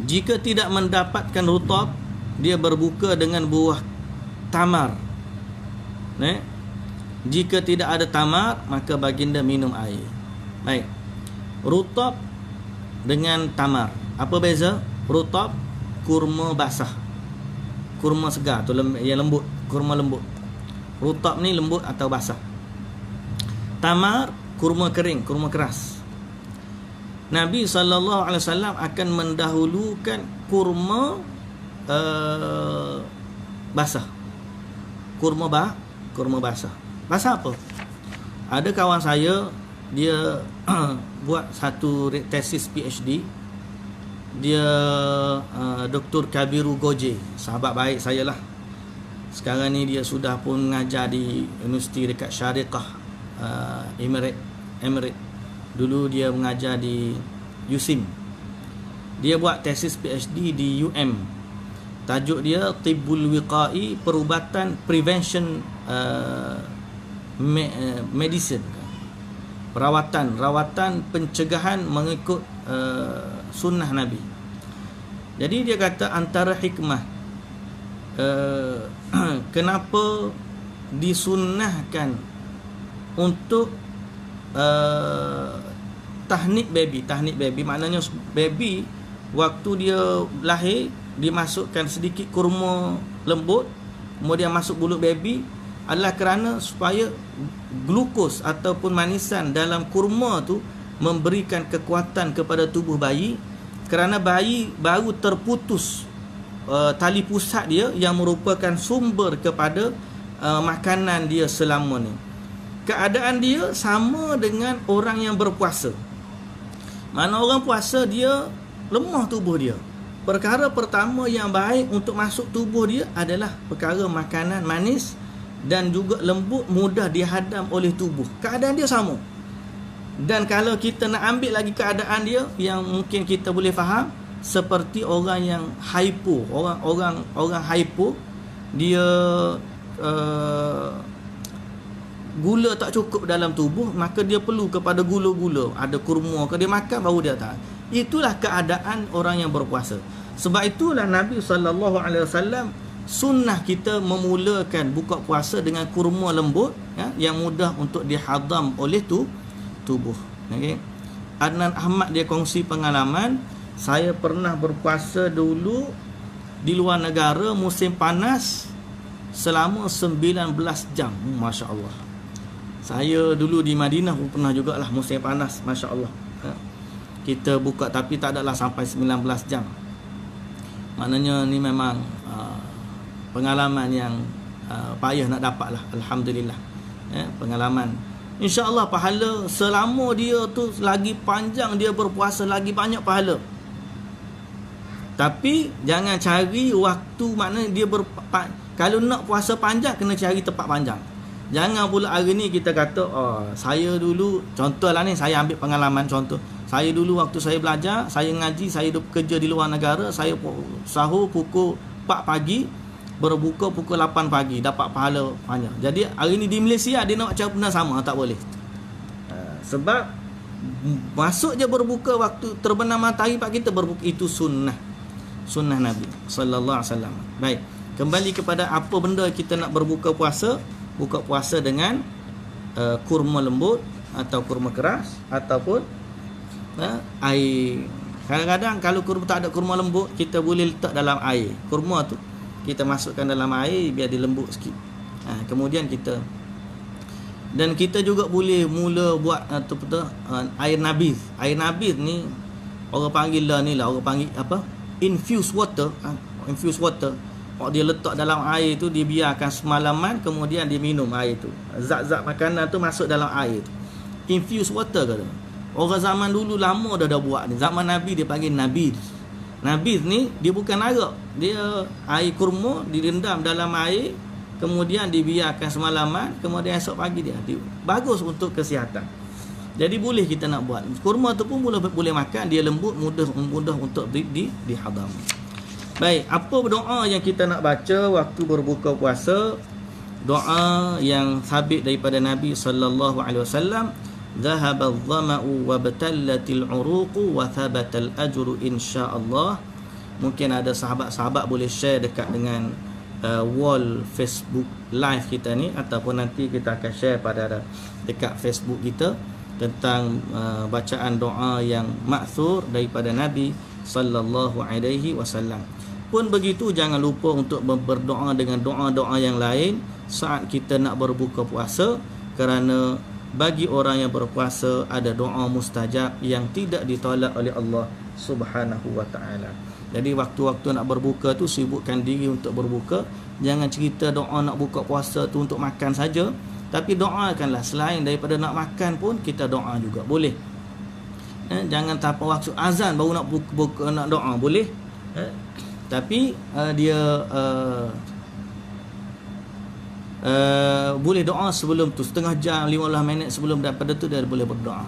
Jika tidak mendapatkan rutab, dia berbuka dengan buah tamar. Jika tidak ada tamar, maka baginda minum air. Baik. Rutab dengan tamar, apa beza? Rutab kurma basah, kurma segar tu yang lembut, kurma lembut. Rutab ni lembut atau basah. Tamar kurma kering, kurma keras. Nabi SAW akan mendahulukan kurma basah. Kurma basah. Basah apa? Ada kawan saya, dia buat satu tesis PhD. Dia Dr. Kabiru Goje, sahabat baik saya lah. Sekarang ni dia sudah pun mengajar di universiti dekat Syariqah, Emirate. Dulu dia mengajar di USIM. Dia buat tesis PhD di UM. Tajuk dia Tibbul Wiqai, perubatan prevention medicine, rawatan pencegahan mengikut sunnah Nabi. Jadi dia kata antara hikmah kenapa disunnahkan untuk tahnik baby, maknanya baby waktu dia lahir dimasukkan sedikit kurma lembut, kemudian masuk mulut baby, adalah kerana supaya glukos ataupun manisan dalam kurma tu memberikan kekuatan kepada tubuh bayi, kerana bayi baru terputus tali pusat dia yang merupakan sumber kepada makanan dia selama ni. keadaan dia sama dengan orang yang berpuasa. Mana orang puasa dia lemah tubuh dia. Perkara pertama yang baik untuk masuk tubuh dia adalah perkara makanan manis dan juga lembut, mudah dihadam oleh tubuh. Keadaan dia sama. Dan kalau kita nak ambil lagi keadaan dia yang mungkin kita boleh faham, seperti orang yang hypo, orang hypo, dia gula tak cukup dalam tubuh, maka dia perlu kepada gula-gula, ada kurma ke dia makan baru dia tahan. Itulah keadaan orang yang berpuasa. Sebab itulah Nabi SAW sunnah kita memulakan buka puasa dengan kurma lembut, ya, yang mudah untuk dihadam oleh tubuh. Okay. Adnan Ahmad dia kongsi pengalaman, saya pernah berpuasa dulu di luar negara musim panas selama 19 jam. Masya Allah. Saya dulu di Madinah pun pernah jugalah musim panas, Masya Allah. Kita buka tapi tak adalah sampai 19 jam. Maknanya ni memang pengalaman yang payah nak dapat lah. Alhamdulillah. Pengalaman. InsyaAllah pahala selama dia tu lagi panjang dia berpuasa, lagi banyak pahala. Tapi jangan cari waktu, maknanya dia kalau nak puasa panjang kena cari tempat panjang. Jangan pula hari ni kita kata saya dulu, contohlah ni saya ambil pengalaman contoh. Saya dulu waktu saya belajar, saya ngaji, saya kerja di luar negara, saya sahur pukul 4 pagi, berbuka pukul 8 pagi, dapat pahala banyak. Jadi hari ni di Malaysia dia nak cara benda sama, tak boleh. Sebab masuk je berbuka waktu terbenam matahari pak kita berbuka, itu sunnah Nabi sallallahu alaihi wasallam. Baik, kembali kepada apa benda kita nak berbuka puasa. Buka puasa dengan kurma lembut atau kurma keras ataupun air. Kadang-kadang kalau kurma tak ada kurma lembut, kita boleh letak dalam air. Kurma tu kita masukkan dalam air biar dia lembut sikit. Kemudian kita juga boleh mula buat air nabiz. Air nabiz ni orang panggil orang panggil apa? Infused water. Infused water. Dia letak dalam air tu, dia biarkan semalaman, kemudian dia minum air tu. Zat-zat makanan tu masuk dalam air tu. Infused water kata. Orang zaman dulu lama dah buat ni. Zaman Nabi dia panggil nabiz. Nabiz ni dia bukan arak. Dia air kurma direndam dalam air, kemudian dibiarkan semalaman, kemudian esok pagi dia. Bagus untuk kesihatan. Jadi boleh kita nak buat. Kurma tu pun boleh makan, dia lembut, mudah untuk dihadam. Baik, apa doa yang kita nak baca waktu berbuka puasa? Doa yang sabit daripada Nabi sallallahu alaihi wasallam, "Dhahaba adh-dhama'u wa batallatil 'uruqu wa thabatal ajru insyaallah." Mungkin ada sahabat-sahabat boleh share dekat dengan wall Facebook live kita ni, ataupun nanti kita akan share pada dekat Facebook kita tentang bacaan doa yang ma'thur daripada Nabi sallallahu alaihi wasallam. Pun begitu, jangan lupa untuk berdoa dengan doa-doa yang lain saat kita nak berbuka puasa, kerana bagi orang yang berpuasa ada doa mustajab yang tidak ditolak oleh Allah Subhanahu wa taala. Jadi waktu-waktu nak berbuka tu sibukkan diri untuk berbuka. Jangan cerita doa nak buka puasa tu untuk makan saja, tapi doakanlah selain daripada nak makan pun kita doa juga boleh. Jangan tanpa waktu azan baru nak buka nak doa boleh. Tapi dia boleh doa sebelum tu, setengah jam 15 minit sebelum daripada tu dia boleh berdoa.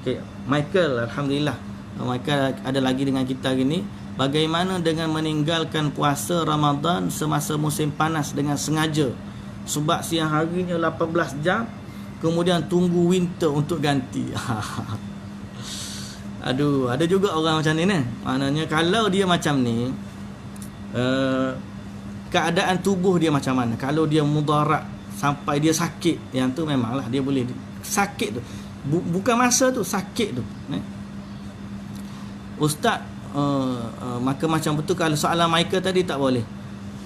Okay. Michael, alhamdulillah Michael ada lagi dengan kita hari ni. Bagaimana dengan meninggalkan puasa Ramadan semasa musim panas dengan sengaja, sebab siang harinya 18 jam, kemudian tunggu winter untuk ganti? Aduh, ada juga orang macam ni. Maknanya kalau dia macam ni, keadaan tubuh dia macam mana? Kalau dia mudarat sampai dia sakit, yang tu memanglah dia boleh sakit tu. Bukan masa tu, sakit tu. Ustaz, maka macam betul kalau soalan Michael tadi tak boleh.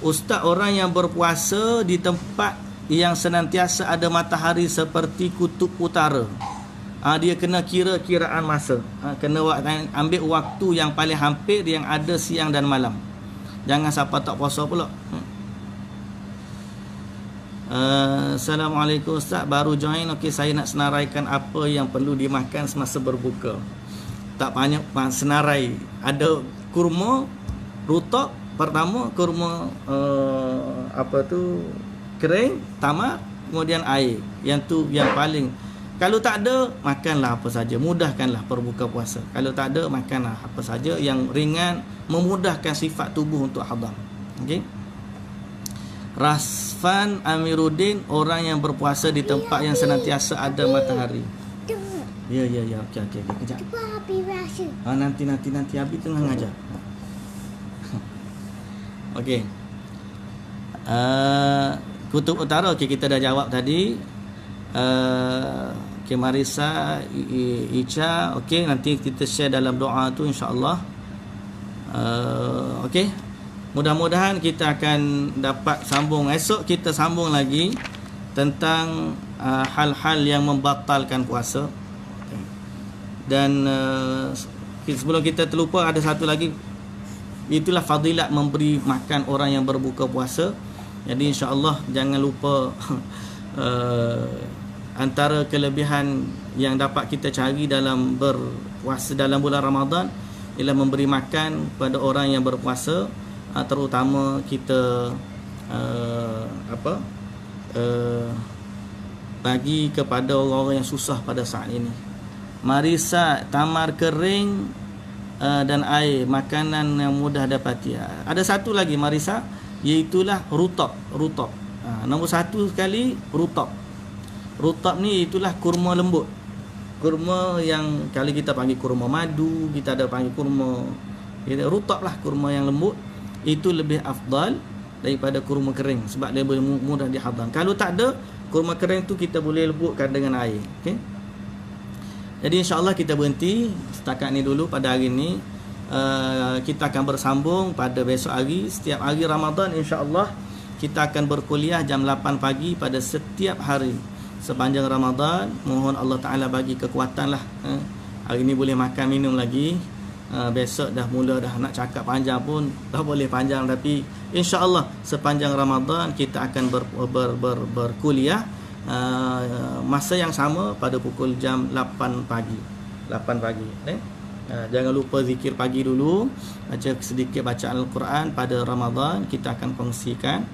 Ustaz, orang yang berpuasa di tempat yang senantiasa ada matahari seperti kutub utara, dia kena kira-kiraan masa, kena ambil waktu yang paling hampir yang ada siang dan malam. Jangan siapa tak puasa pula. Assalamualaikum Ustaz, baru join. Okey, saya nak senaraikan apa yang perlu dimakan semasa berbuka. Tak banyak senarai. Ada kurma rutab pertama, kurma kering, tamar, kemudian air. Yang tu yang paling. Kalau tak ada, makanlah apa saja. Mudahkanlah berbuka puasa. Kalau tak ada, makanlah apa saja yang ringan, memudahkan sifat tubuh untuk hadam. Okey. Rasfan Amiruddin, orang yang berpuasa di tempat yang senantiasa ada matahari. Ya. Okey. Kejap. Cuba Abi rasa. Nanti Abi tengah ngajar. Okey. Kutub Utara, okey, kita dah jawab tadi. Okey, Marisa, Ica, okey, nanti kita share dalam doa tu insya-Allah. Okey. Mudah-mudahan kita akan dapat sambung. Esok kita sambung lagi tentang hal-hal yang membatalkan puasa. Okay. Dan sebelum kita terlupa, ada satu lagi, itulah fadilat memberi makan orang yang berbuka puasa. Jadi insya-Allah jangan lupa antara kelebihan yang dapat kita cari dalam berpuasa dalam bulan Ramadan ialah memberi makan kepada orang yang berpuasa, terutama kita bagi kepada orang-orang yang susah pada saat ini. Marisa, tamar kering dan air, makanan yang mudah dapati. Ada satu lagi Marisa, iaitulah rutab. Nombor satu sekali rutab. Rutab ni itulah kurma lembut. Kurma yang kali kita panggil kurma madu, kita ada panggil kurma, rutab lah, kurma yang lembut. Itu lebih afdal daripada kurma kering sebab dia boleh mudah dihadam. Kalau tak ada, kurma kering tu kita boleh lebutkan dengan air. Okey. Jadi insya-Allah kita berhenti setakat ni dulu pada hari ni. Kita akan bersambung pada besok hari. Setiap hari Ramadan insya-Allah kita akan berkuliah jam 8 pagi pada setiap hari sepanjang Ramadan. Mohon Allah Taala bagi kekuatan lah. Hari ni boleh makan minum lagi. Besok dah mula dah nak cakap panjang pun dah boleh panjang, tapi insya-Allah sepanjang Ramadan kita akan berkuliah masa yang sama pada pukul jam 8 pagi. Jangan lupa zikir pagi dulu, baca sedikit bacaan Al-Quran pada Ramadan kita akan kongsikan.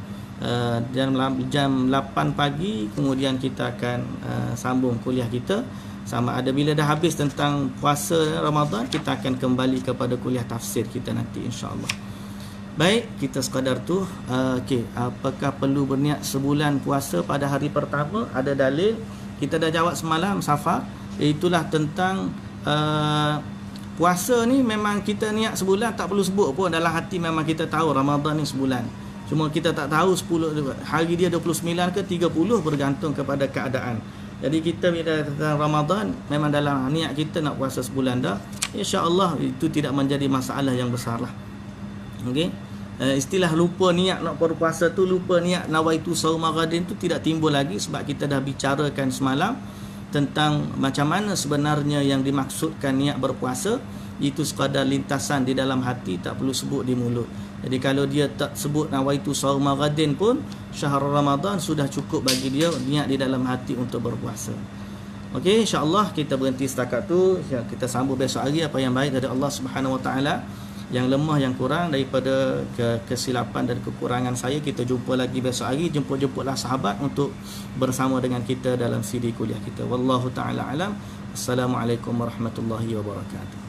Jam 8 pagi kemudian kita akan sambung kuliah kita. Sama ada bila dah habis tentang puasa Ramadan, kita akan kembali kepada kuliah tafsir kita nanti insya-Allah. Baik, kita sekadar tu. Okey, apakah perlu berniat sebulan puasa pada hari pertama? Ada dalil. Kita dah jawab semalam Safar, itulah tentang puasa ni memang kita niat sebulan, tak perlu sebut pun, dalam hati memang kita tahu Ramadan ni sebulan. Cuma kita tak tahu 10 hari dia 29 ke 30, bergantung kepada keadaan. Jadi kita bila tentang Ramadan memang dalam niat kita nak puasa sebulan dah, insya-Allah itu tidak menjadi masalah yang besar lah. Okey. Istilah lupa niat nak berpuasa tu, lupa niat nawaitu sauma ghadin tu tidak timbul lagi sebab kita dah bicarakan semalam tentang macam mana sebenarnya yang dimaksudkan niat berpuasa. Itu sekadar lintasan di dalam hati, tak perlu sebut di mulut. Jadi kalau dia tak sebut nawaitu sauma ghadin pun, syahr Ramadan sudah cukup bagi dia niat di dalam hati untuk berpuasa. Okey, insya-Allah kita berhenti setakat tu. Kita sambung besok hari. Apa yang baik dari Allah Subhanahu Wa Taala, yang lemah yang kurang daripada kesilapan dan kekurangan saya, kita jumpa lagi besok hari. Jemput-jemputlah sahabat untuk bersama dengan kita dalam siri kuliah kita. Wallahu taala alam. Assalamualaikum warahmatullahi wabarakatuh.